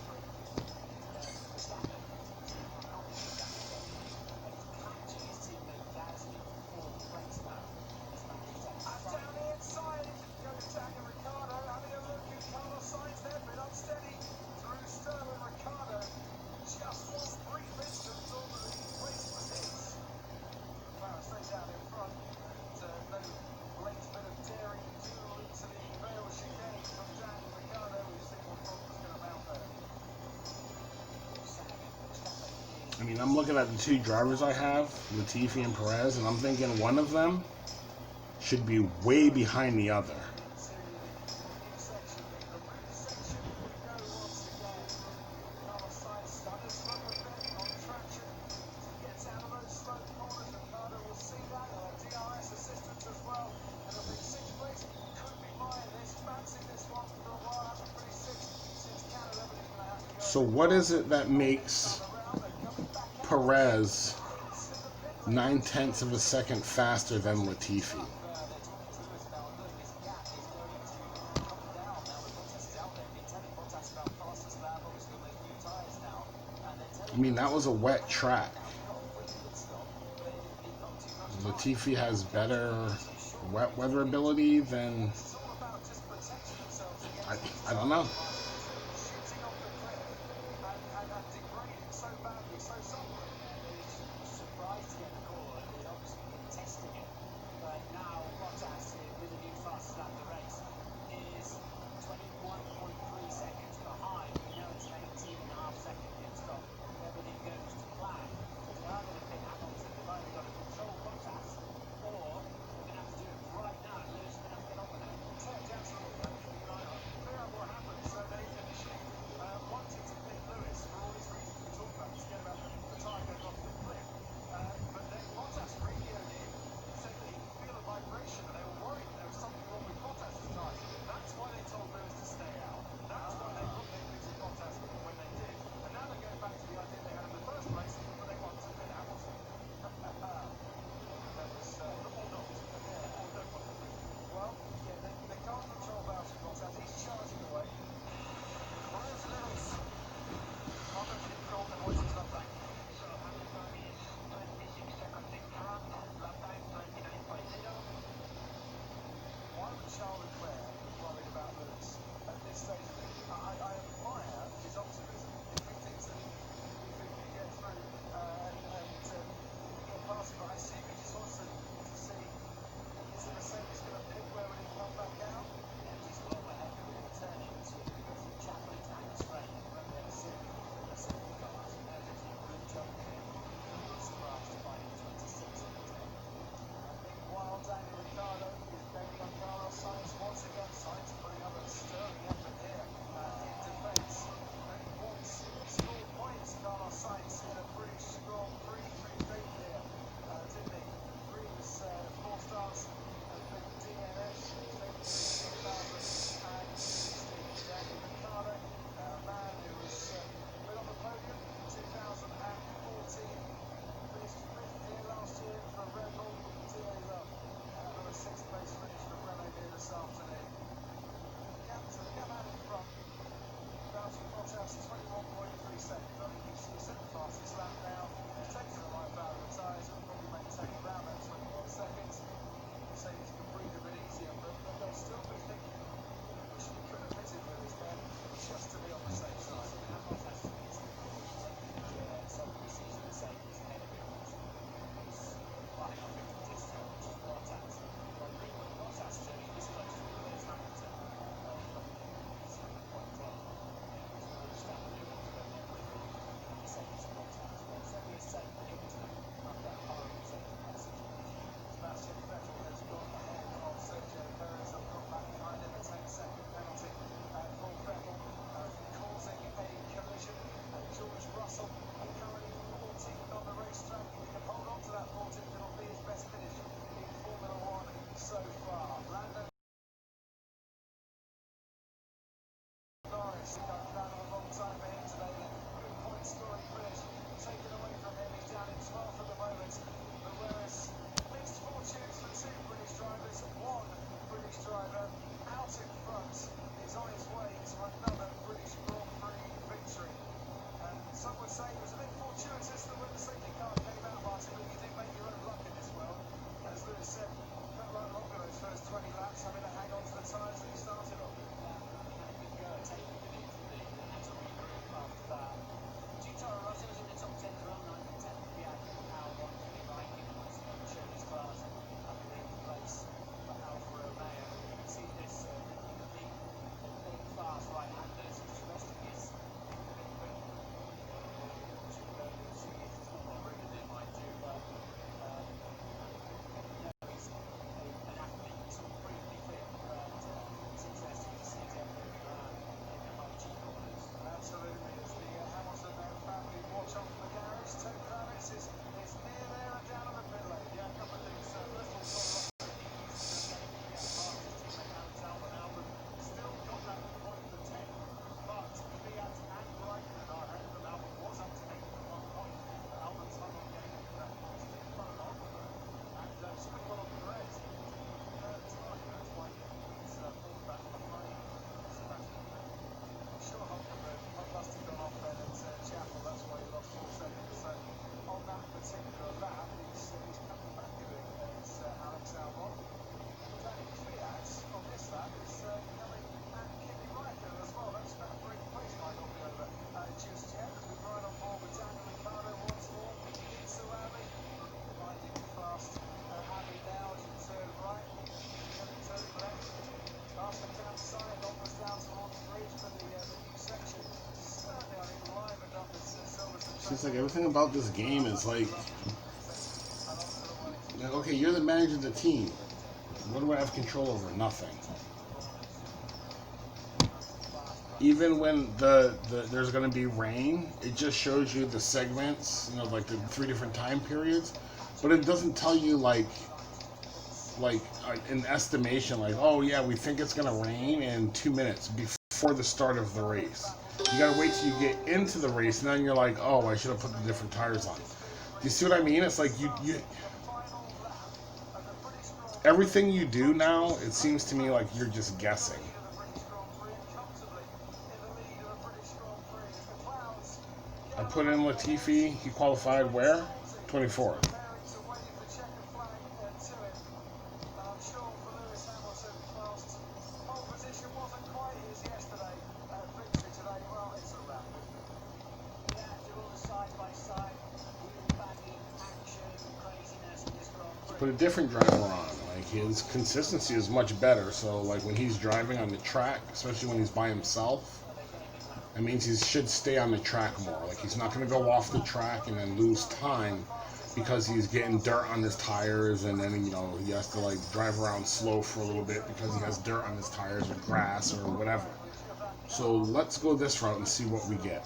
I mean, I'm looking at the two drivers I have, Latifi and Perez, and I'm thinking one of them should be way behind the other. So what is it that makes Perez 9/10 of a second faster than Latifi? I mean, that was a wet track. Latifi has better wet weather ability than I don't know. Seems like everything about this game is like, okay, you're the manager of the team. What do I have control over? Nothing. Even when there's going to be rain, it just shows you the segments, like the 3 different time periods, but it doesn't tell you like an estimation, like, oh yeah, we think it's going to rain in 2 minutes before the start of the race. You got to wait till you get into the race, and then you're like, oh, I should have put the different tires on. Do you see what I mean? It's like you everything you do now, it seems to me like you're just guessing. I put in Latifi. He qualified where? 24th. Put a different driver on. Like, his consistency is much better. So, like, when he's driving on the track, especially when he's by himself, that means he should stay on the track more. Like, he's not going to go off the track and then lose time because he's getting dirt on his tires, and then, he has to, like, drive around slow for a little bit because he has dirt on his tires or grass or whatever. So let's go this route and see what we get.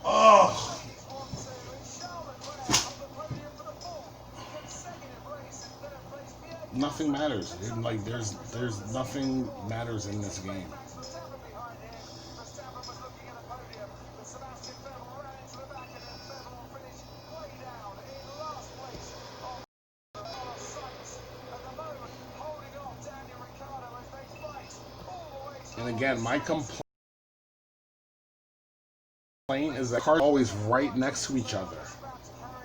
Oh, nothing matters. Like, there's nothing matters in this game. And again, my complaint is that cars are always right next to each other,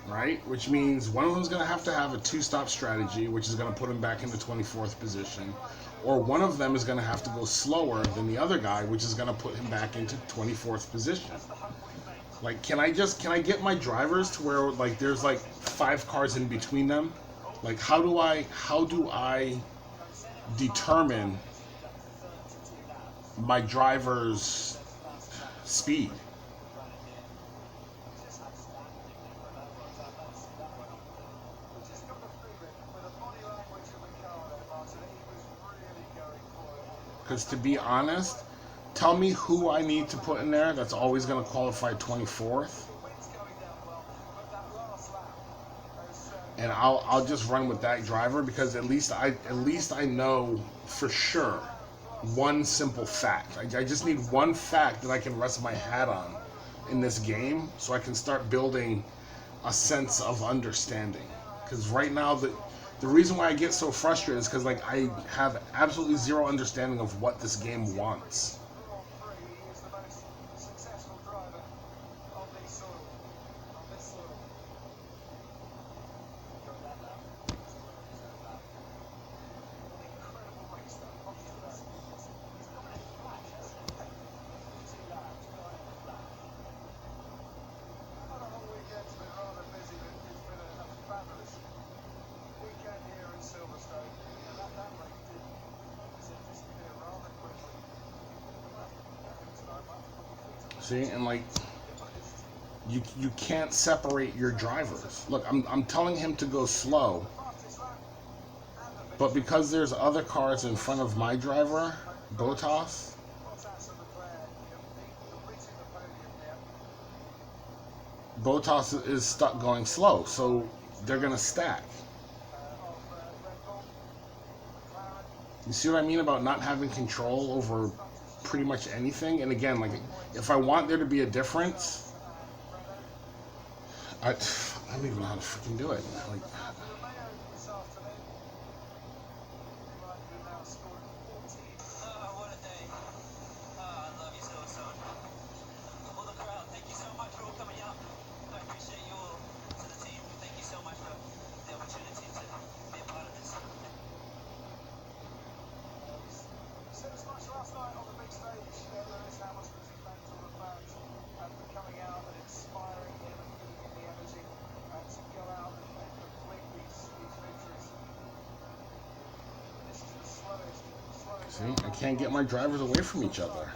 right? Which means one of them is going to have a 2-stop strategy, which is going to put him back into 24th position, or one of them is going to have to go slower than the other guy, which is going to put him back into 24th position. Like, can I get my drivers to where, like, there's like 5 cars in between them? Like, how do I determine my driver's speed. Because to be honest, tell me who I need to put in there that's always going to qualify 24th. And I'll just run with that driver, because at least I know for sure one simple fact. I just need one fact that I can rest my hat on in this game, so I can start building a sense of understanding. Because right now the reason why I get so frustrated is because like I have absolutely zero understanding of what this game wants. See, and like you can't separate your drivers. Look, I'm telling him to go slow, but because there's other cars in front of my driver, Bottas, Bottas is stuck going slow, so they're gonna stack. You see what I mean about not having control over pretty much anything? And again, like, if I want there to be a difference, I don't even know how to freaking do it. Like, see, I can't get my drivers away from each other.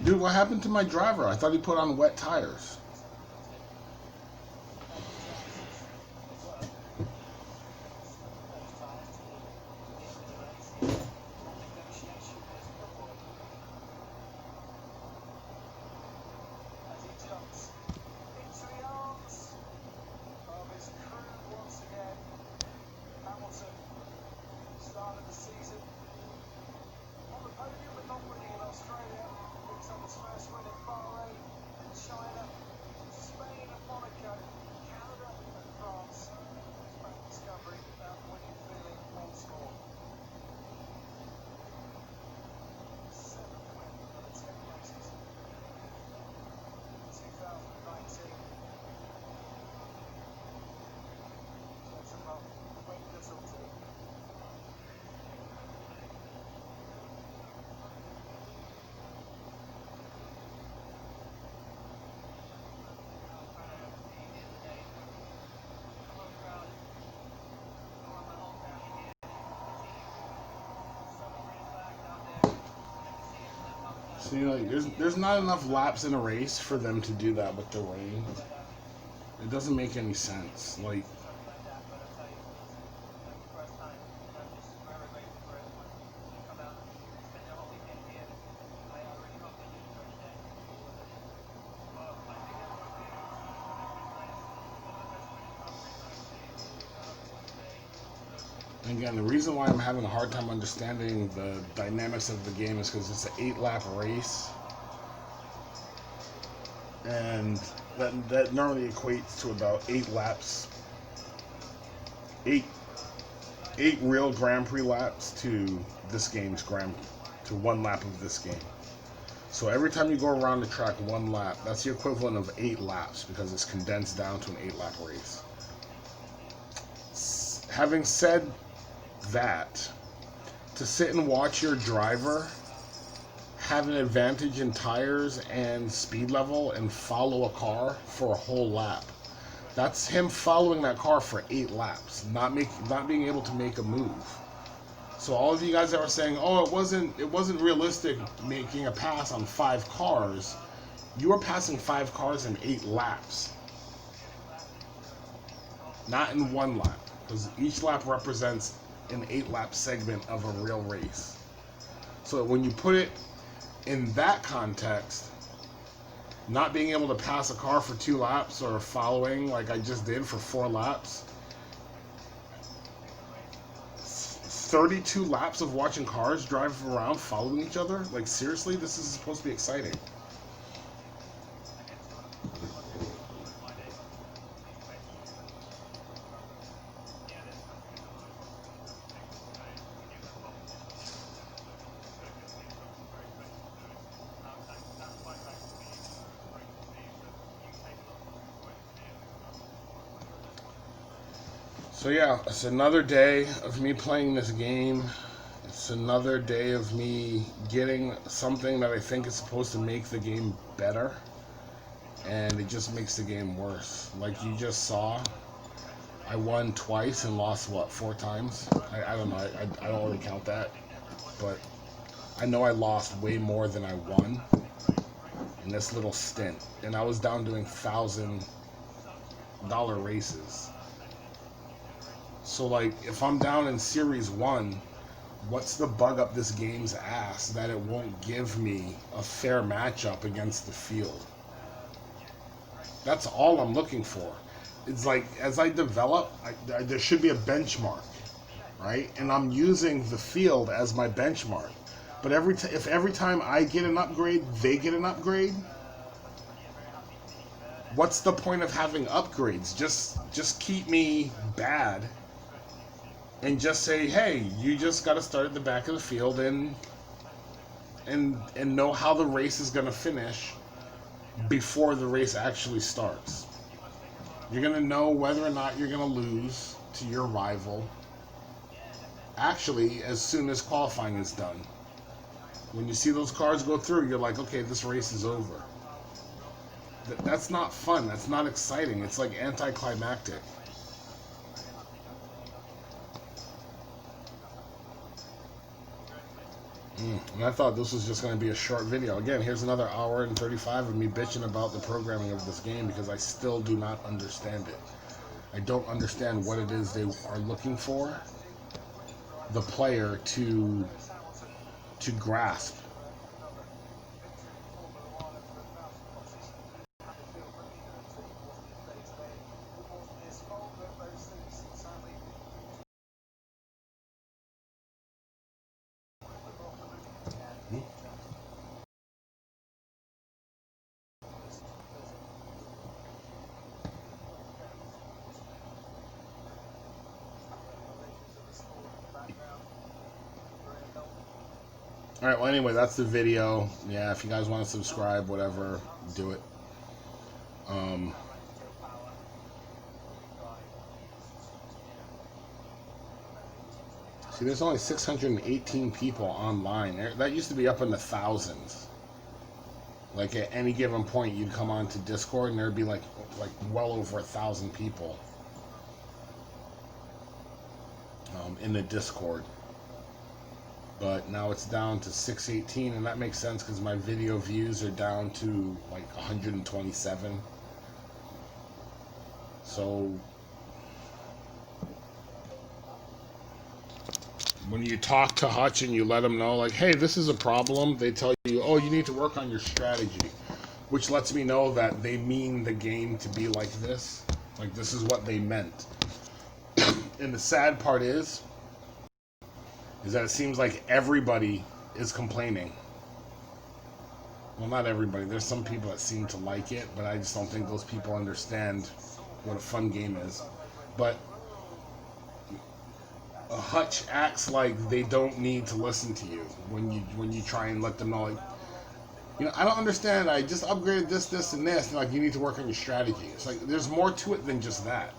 Dude, what happened to my driver? I thought he put on wet tires. So you know, there's not enough laps in a race for them to do that with the rain. It doesn't make any sense. Like, again, the reason why I'm having a hard time understanding the dynamics of the game is because it's an 8-lap race, and that normally equates to about 8 laps, eight real Grand Prix laps to this game's to 1 lap of this game. So every time you go around the track 1 lap, that's the equivalent of 8 laps because it's condensed down to an 8-lap race. Having said that, to sit and watch your driver have an advantage in tires and speed level and follow a car for a whole lap, that's him following that car for 8 laps, not being able to make a move. So all of you guys that were saying, oh, it wasn't realistic making a pass on 5 cars, you were passing 5 cars in 8 laps, not in 1 lap, because each lap represents an 8-lap segment of a real race. So when you put it in that context, not being able to pass a car for 2 laps or following like I just did for 4 laps, 32 laps of watching cars drive around following each other, like seriously, this is supposed to be exciting. So yeah, it's another day of me playing this game. It's another day of me getting something that I think is supposed to make the game better, and it just makes the game worse. Like you just saw, I won twice and lost, what, 4 times? I don't know, I don't really count that, but I know I lost way more than I won in this little stint, and I was down doing $1,000 races. So like, if I'm down in Series 1, what's the bug up this game's ass that it won't give me a fair matchup against the field? That's all I'm looking for. It's like, as I develop, there should be a benchmark, right? And I'm using the field as my benchmark. But if every time I get an upgrade, they get an upgrade, what's the point of having upgrades? Just keep me bad. And just say, hey, you just got to start at the back of the field and know how the race is going to finish before the race actually starts. You're going to know whether or not you're going to lose to your rival actually as soon as qualifying is done. When you see those cars go through, you're like, okay, this race is over. That's not fun. That's not exciting. It's like anticlimactic. And I thought this was just going to be a short video. Again, here's another hour and 35 of me bitching about the programming of this game because I still do not understand it. I don't understand what it is they are looking for the player to grasp. Alright, well anyway, that's the video. Yeah, if you guys want to subscribe, whatever, do it. See, there's only 618 people online. That used to be up in the thousands. Like at any given point, you'd come on to Discord and there'd be like well over 1,000 people in the Discord. but now it's down to 618, and that makes sense because my video views are down to like 127. So when you talk to Hutch and you let them know, like, hey, this is a problem, they tell you, oh, you need to work on your strategy, which lets me know that they mean the game to be like this. Like, this is what they meant. And the sad part is that it seems like everybody is complaining. Well, not everybody. There's some people that seem to like it, but I just don't think those people understand what a fun game is. But Hutch acts like they don't need to listen to you when you try and let them know, like, you know, I don't understand. I just upgraded this, this, and this. And like, you need to work on your strategy. It's like there's more to it than just that.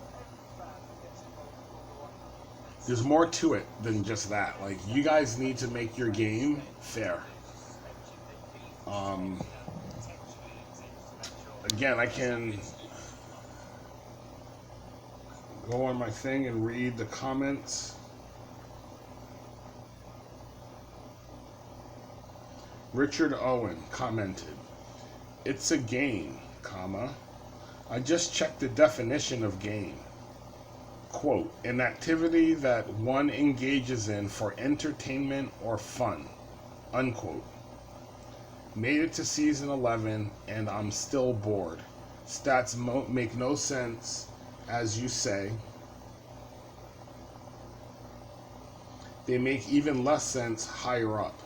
There's more to it than just that. Like, you guys need to make your game fair. Again, I can go on my thing and read the comments. Richard Owen commented, "It's a game, comma. I just checked the definition of game. Quote, an activity that one engages in for entertainment or fun. Unquote. Made it to season 11 and I'm still bored. Stats make no sense, as you say. They make even less sense higher up.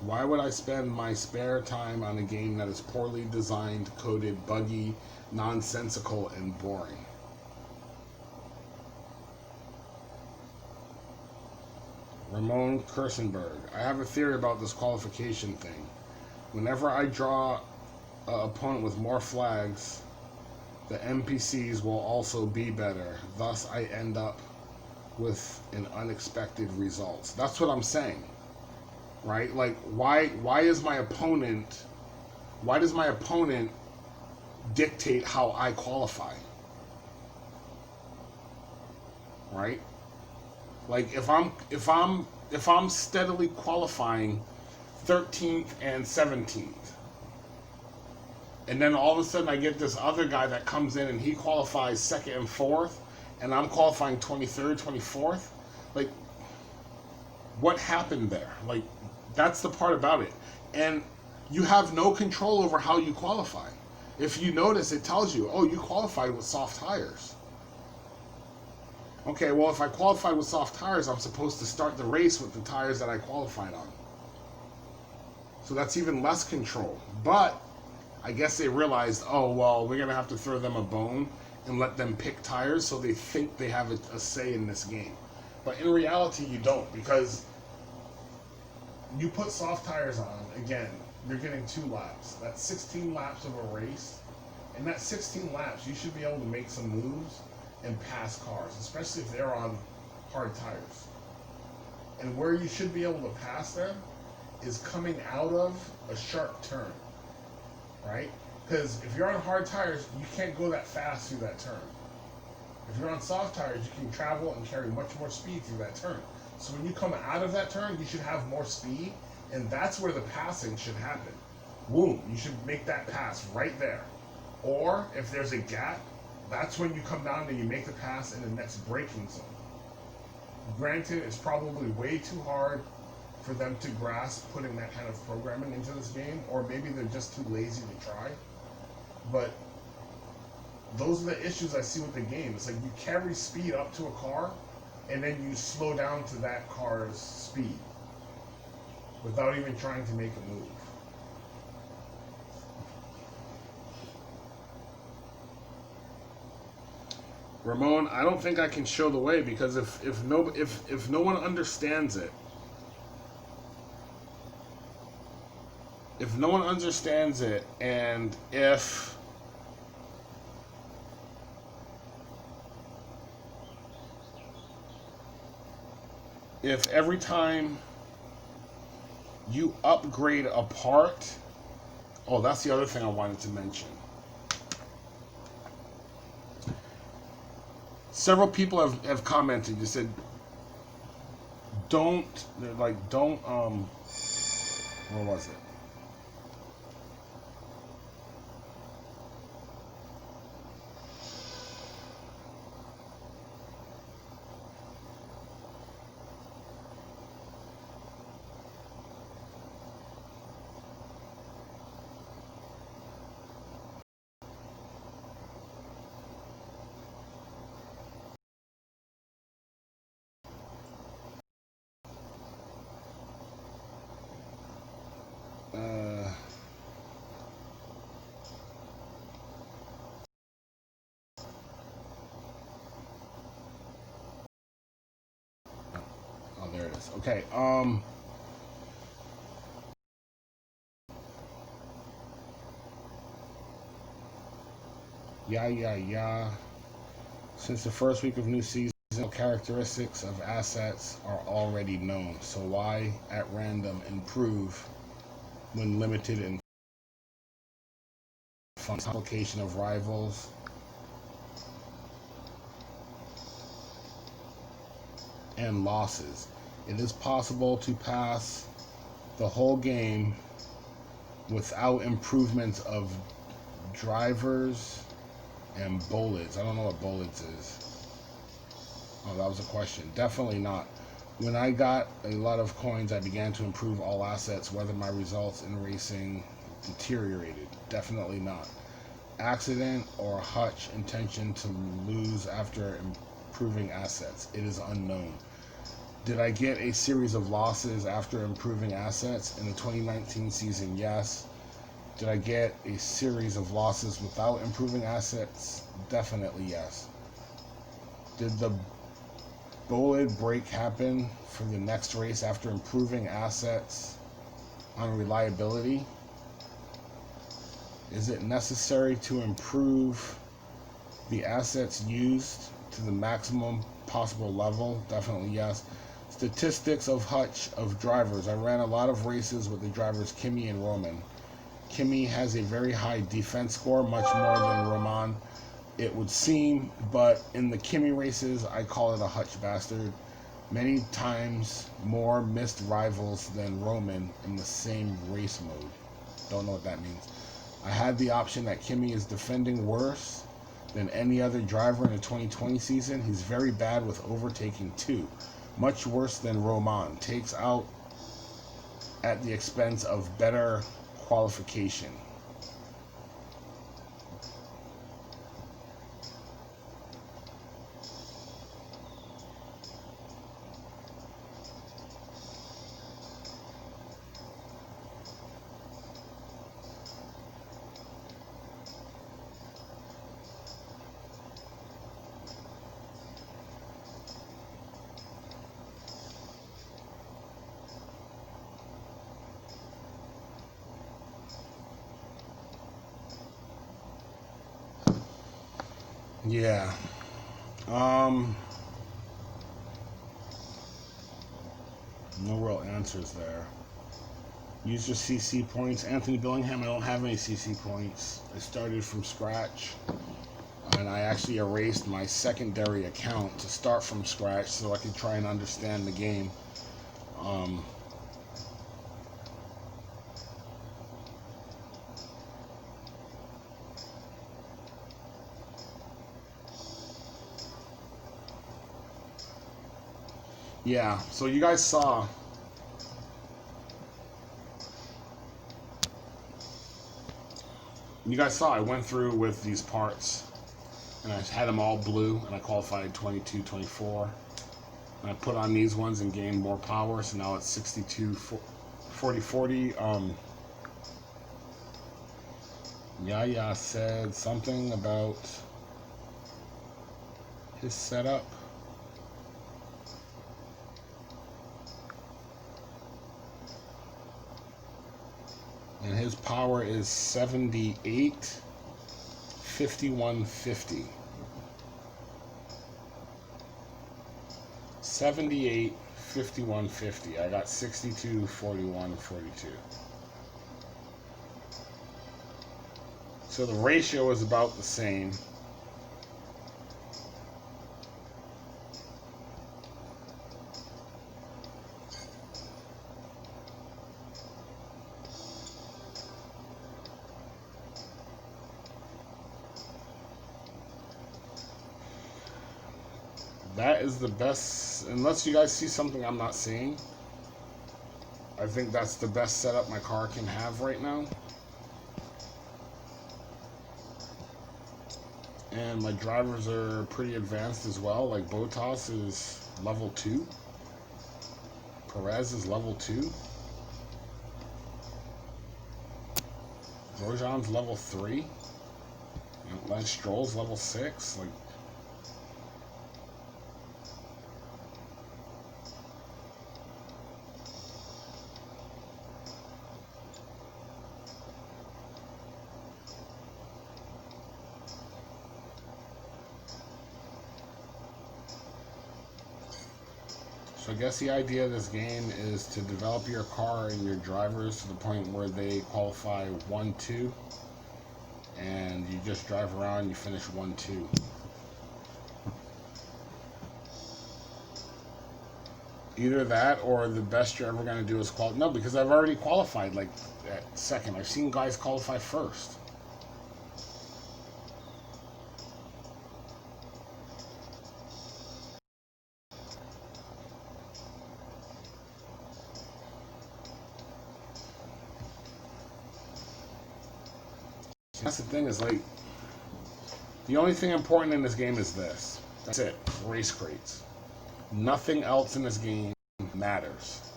Why would I spend my spare time on a game that is poorly designed, coded, buggy, nonsensical, and boring?" Ramon Kirstenberg, I have a theory about this qualification thing. Whenever I draw an opponent with more flags, the NPCs will also be better. Thus, I end up with an unexpected results. That's what I'm saying, right? Like, why does my opponent dictate how I qualify? Right? Like, if I'm steadily qualifying 13th and 17th, and then all of a sudden I get this other guy that comes in and he qualifies 2nd and 4th, and I'm qualifying 23rd, 24th, like, what happened there? Like, that's the part about it. And you have no control over how you qualify. If you notice, it tells you, oh, you qualified with soft tires. Okay, well, if I qualified with soft tires, I'm supposed to start the race with the tires that I qualified on. So that's even less control. But I guess they realized, oh, well, we're going to have to throw them a bone and let them pick tires so they think they have a say in this game. But in reality, you don't, because you put soft tires on, again, you're getting 2 laps. That's 16 laps of a race. In that 16 laps, you should be able to make some moves and pass cars, especially if they're on hard tires. And where you should be able to pass them is coming out of a sharp turn, right? Because if you're on hard tires, you can't go that fast through that turn. If you're on soft tires, you can travel and carry much more speed through that turn. So when you come out of that turn, you should have more speed, and that's where the passing should happen. Boom, you should make that pass right there. Or if there's a gap, that's when you come down and you make the pass in the next braking zone. Granted, it's probably way too hard for them to grasp putting that kind of programming into this game, or maybe they're just too lazy to try. But those are the issues I see with the game. It's like you carry speed up to a car, and then you slow down to that car's speed without even trying to make a move. Ramon, I don't think I can show the way, because if no one understands it, and if every time you upgrade a part, oh, that's the other thing I wanted to mention. Several people have commented. You said, don't, where was it? Oh, there it is. Okay. Yeah. Since the first week of new season, characteristics of assets are already known. So why, at random, improve when limited in application of rivals? And losses. It is possible to pass the whole game without improvements of drivers and bullets. I don't know what bullets is. Oh, that was a question. Definitely not. When I got a lot of coins, I began to improve all assets, whether my results in racing deteriorated. Definitely not. Accident or Hutch intention to lose after improving assets. It is unknown. Did I get a series of losses after improving assets in the 2019 season? Yes. Did I get a series of losses without improving assets? Definitely yes. Did the bullet break happen for the next race after improving assets on reliability? Is it necessary to improve the assets used to the maximum possible level? Definitely yes. Statistics of Hutch of drivers. I ran a lot of races with the drivers Kimi and Roman. Kimi has a very high defense score, much more than Roman, it would seem, but in the Kimi races, I call it a Hutch bastard. Many times more missed rivals than Roman in the same race mode. Don't know what that means. I had the option that Kimi is defending worse than any other driver in the 2020 season. He's very bad with overtaking too. Much worse than Roman. Takes out at the expense of better qualification. Yeah. No real answers there. Use your CC points. Anthony Billingham, I don't have any CC points. I started from scratch. And I actually erased my secondary account to start from scratch so I could try and understand the game. Yeah, so you guys saw I went through with these parts and I had them all blue and I qualified 22, 24. And I put on these ones and gained more power, so now it's 62, 40, 40. Yaya said something about his setup. And his power is 78, 51, 50. 78, 51, 50. I got 62, 41, 42. So the ratio is about the same. That is the best, unless you guys see something I'm not seeing. I think that's the best setup my car can have right now. And my drivers are pretty advanced as well. Like Bottas is level 2. Perez is level 2. Grosjean's level 3. And Lance Stroll's level 6. Like, so I guess the idea of this game is to develop your car and your drivers to the point where they qualify 1-2, and you just drive around, you finish 1-2. Either that or the best you're ever going to do is qualify. No, because I've already qualified like at second. I've seen guys qualify first. That's the thing, is like, the only thing important in this game is this. That's it. Race crates. Nothing else in this game matters.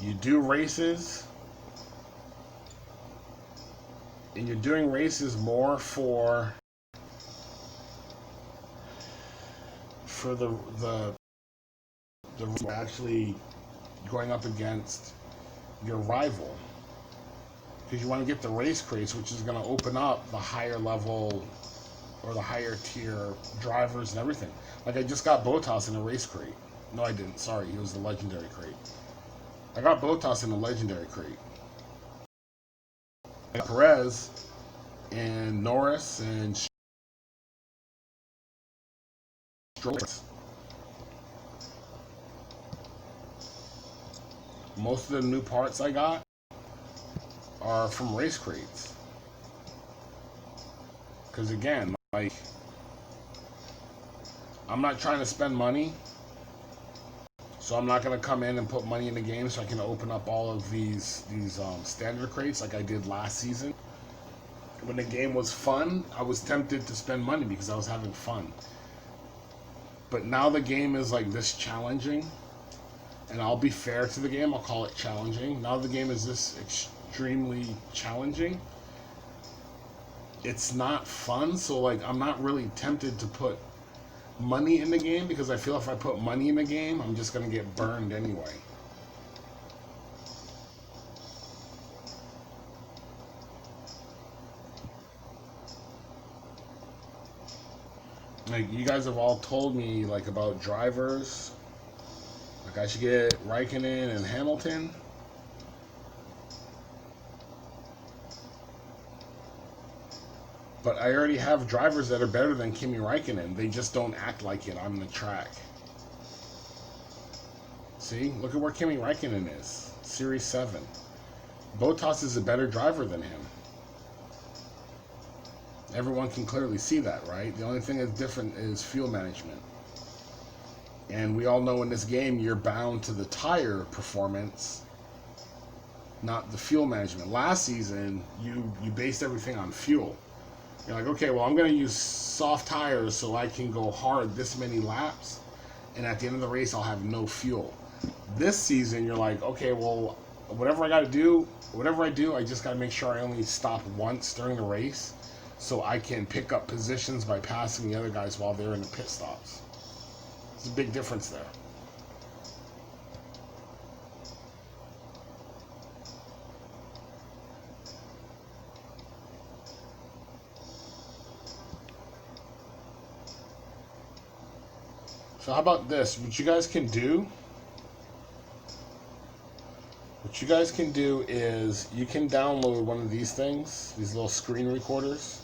You do races, and you're doing races more for the actually going up against your rival. Because you want to get the race crates, which is going to open up the higher level or the higher tier drivers and everything. Like, I just got Bottas in a race crate. No, I didn't. Sorry, it was the legendary crate. I got Bottas in a legendary crate. I got Perez and Norris and Stroll. Most of the new parts I got are from race crates. Because again, like, I'm not trying to spend money, so I'm not going to come in and put money in the game so I can open up all of these standard crates like I did last season. When the game was fun, I was tempted to spend money because I was having fun. But now the game is like this challenging, and I'll be fair to the game, I'll call it challenging. Now the game is this extremely challenging. It's not fun, so like, I'm not really tempted to put money in the game, because I feel if I put money in the game, I'm just going to get burned anyway. Like, you guys have all told me like about drivers, like I should get Raikkonen and Hamilton. But I already have drivers that are better than Kimi Raikkonen. They just don't act like it on the track. See? Look at where Kimi Raikkonen is. Series 7. Bottas is a better driver than him. Everyone can clearly see that, right? The only thing that's different is fuel management. And we all know in this game, you're bound to the tire performance, not the fuel management. Last season, you based everything on fuel. You're like, okay, well, I'm going to use soft tires so I can go hard this many laps, and at the end of the race, I'll have no fuel. This season, you're like, okay, well, whatever I do, I just got to make sure I only stop once during the race so I can pick up positions by passing the other guys while they're in the pit stops. There's a big difference there. So how about this? What you guys can do is you can download one of these things, these little screen recorders.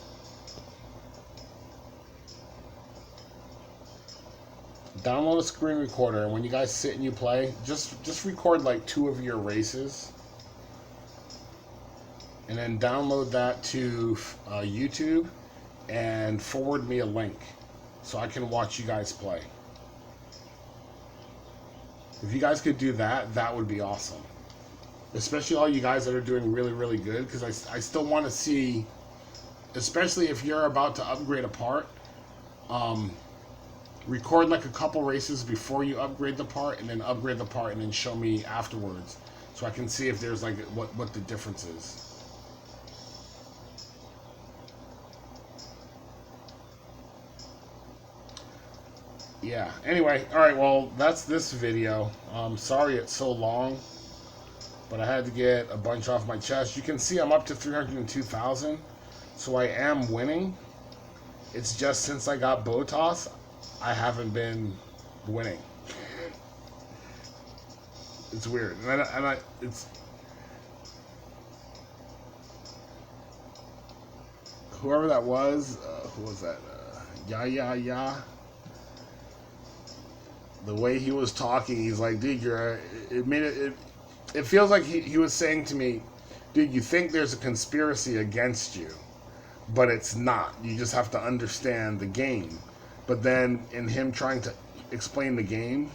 Download a screen recorder, and when you guys sit and you play, just record like 2 of your races, and then download that to YouTube and forward me a link. so I can watch you guys play. If you guys could do that, that would be awesome. Especially all you guys that are doing really, really good, because I still want to see, especially if you're about to upgrade a part, record like a couple races before you upgrade the part, and then upgrade the part, and then show me afterwards, so I can see if there's like what the difference is. Yeah, anyway, alright, well, that's this video. Sorry it's so long, but I had to get a bunch off my chest. You can see I'm up to 302,000, so I am winning. It's just since I got BOTOS, I haven't been winning. It's weird, and it's whoever that was. Who was that? Yeah. The way he was talking, he's like, dude, it feels like he was saying to me, dude, you think there's a conspiracy against you, but it's not. You just have to understand the game. But then in him trying to explain the game,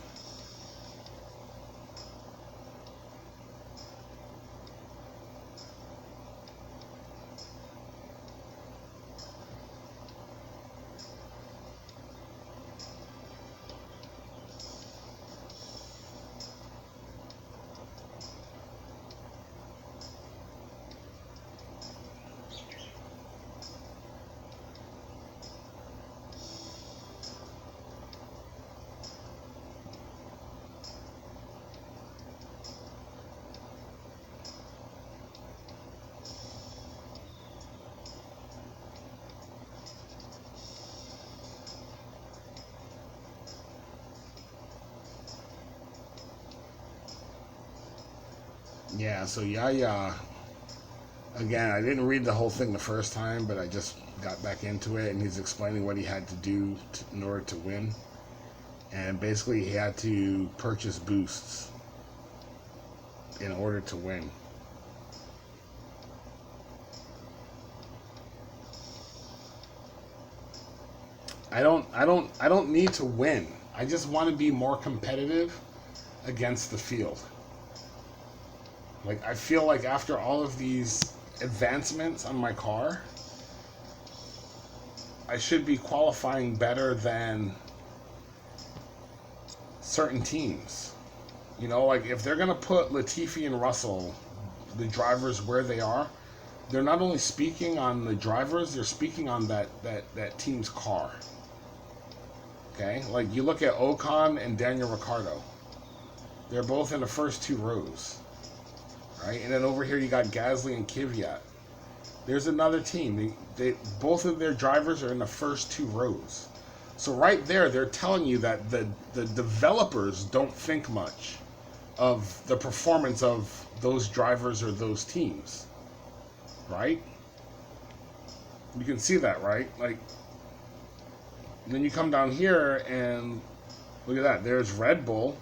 yeah, so Yaya, again, I didn't read the whole thing the first time, but I just got back into it, and he's explaining what he had to do in order to win. And basically, he had to purchase boosts in order to win. I don't need to win. I just want to be more competitive against the field. Like, I feel like after all of these advancements on my car, I should be qualifying better than certain teams. You know, like if they're going to put Latifi and Russell, the drivers, where they are, they're not only speaking on the drivers, they're speaking on that team's car. Okay? Like you look at Ocon and Daniel Ricciardo. They're both in the first two rows. Right? And then over here you got Gasly and Kvyat. There's another team. They both of their drivers are in the first two rows. So right there, they're telling you that the developers don't think much of the performance of those drivers or those teams. Right? You can see that, right? Like, then you come down here and look at that. There's Red Bull,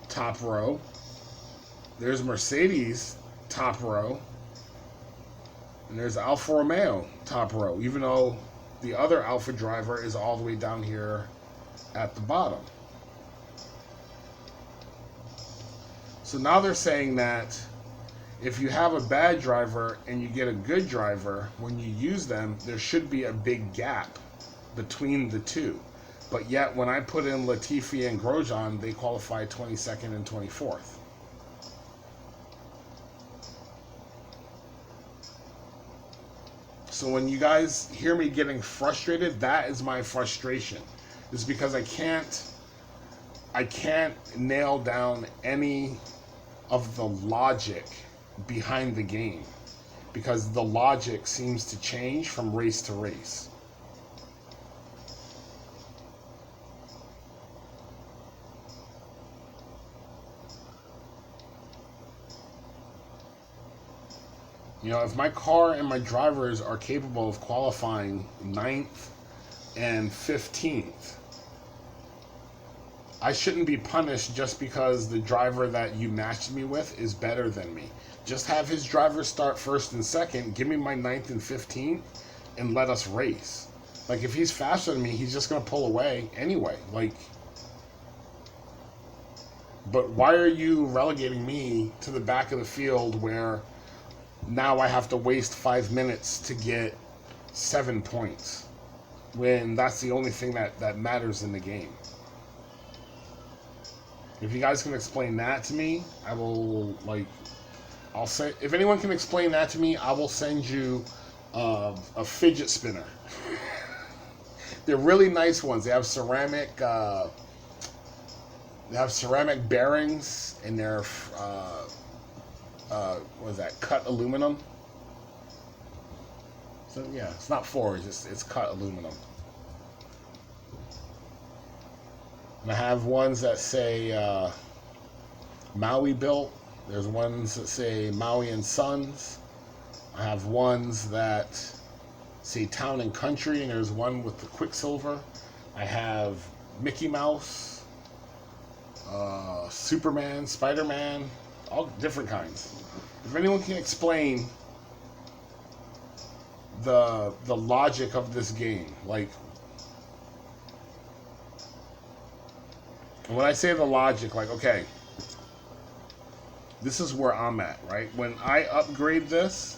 top row. There's Mercedes, top row. And there's Alfa Romeo, top row, even though the other Alfa driver is all the way down here at the bottom. So now they're saying that if you have a bad driver and you get a good driver, when you use them, there should be a big gap between the two. But yet, when I put in Latifi and Grosjean, they qualify 22nd and 24th. So when you guys hear me getting frustrated, that is my frustration. It's because I can't nail down any of the logic behind the game, because the logic seems to change from race to race. You know, if my car and my drivers are capable of qualifying 9th and 15th, I shouldn't be punished just because the driver that you matched me with is better than me. Just have his driver start 1st and 2nd, give me my 9th and 15th, and let us race. Like, if he's faster than me, he's just going to pull away anyway. Like, but why are you relegating me to the back of the field where now I have to waste 5 minutes to get 7 points when that's the only thing that matters in the game? If you guys can explain that to me, I will, like, I'll say, if anyone can explain that to me, I will send you a fidget spinner. They're really nice ones. They have ceramic bearings, and they're what is that? Cut aluminum. So yeah, it's not forged. It's cut aluminum. And I have ones that say Maui built. There's ones that say Maui and Sons. I have ones that say Town and Country, and there's one with the Quicksilver. I have Mickey Mouse, Superman, Spider-Man, all different kinds. If anyone can explain the logic of this game, like, and when I say the logic, like, okay, this is where I'm at, right? When I upgrade this,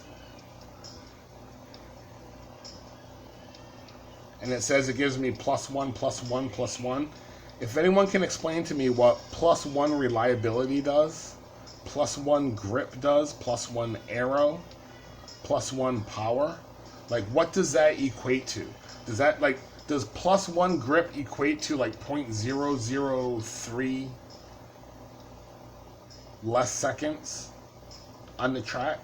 and it says it gives me +1, +1, +1. If anyone can explain to me what +1 reliability does, +1 grip does, +1 arrow, +1 power, like, what does that equate to? Does that, like, does +1 grip equate to like 0.003 less seconds on the track?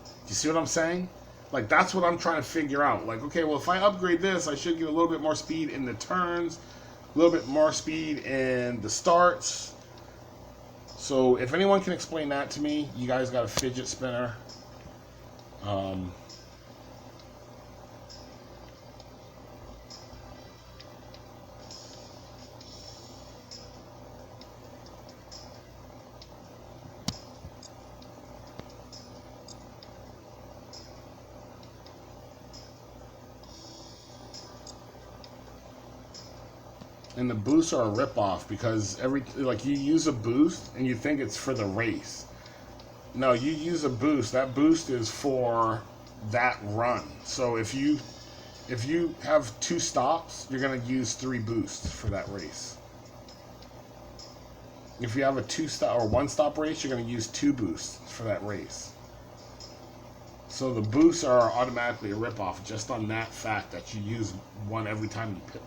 Do you see what I'm saying? Like, that's what I'm trying to figure out. Like, okay, well, if I upgrade this, I should get a little bit more speed in the turns, a little bit more speed in the starts. So if anyone can explain that to me, you guys got a fidget spinner. And the boosts are a ripoff because you use a boost and you think it's for the race. No, you use a boost. That boost is for that run. So if you have 2 stops, you're gonna use 3 boosts for that race. If you have a 2-stop or 1-stop race, you're gonna use 2 boosts for that race. So the boosts are automatically a ripoff just on that fact that you use one every time you pit,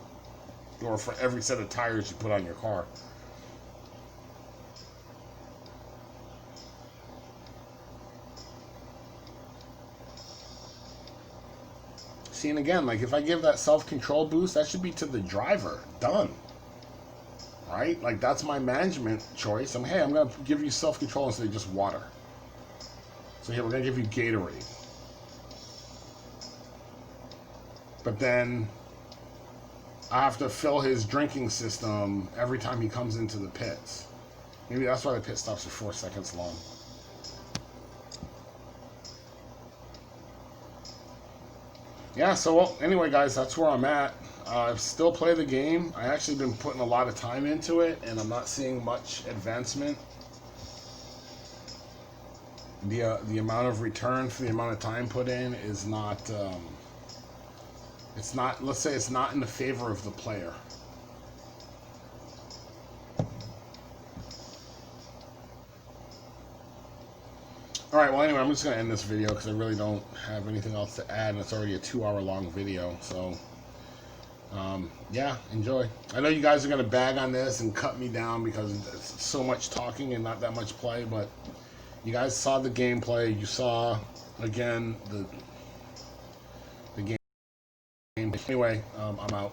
or for every set of tires you put on your car. See, and again, like, if I give that self-control boost, that should be to the driver. Done. Right? Like, that's my management choice. Hey, I'm going to give you self-control instead of just water. So here, we're going to give you Gatorade. But then I have to fill his drinking system every time he comes into the pits. Maybe that's why the pit stops are 4 seconds long. Yeah, so, well, anyway, guys, that's where I'm at. I still play the game. I actually been putting a lot of time into it, and I'm not seeing much advancement. The amount of return for the amount of time put in is not... it's not, let's say it's not in the favor of the player. Alright, well, anyway, I'm just going to end this video because I really don't have anything else to add, and it's already a 2-hour-long video, so, yeah, enjoy. I know you guys are going to bag on this and cut me down because it's so much talking and not that much play, but you guys saw the gameplay. You saw, again, the game. Anyway, I'm out.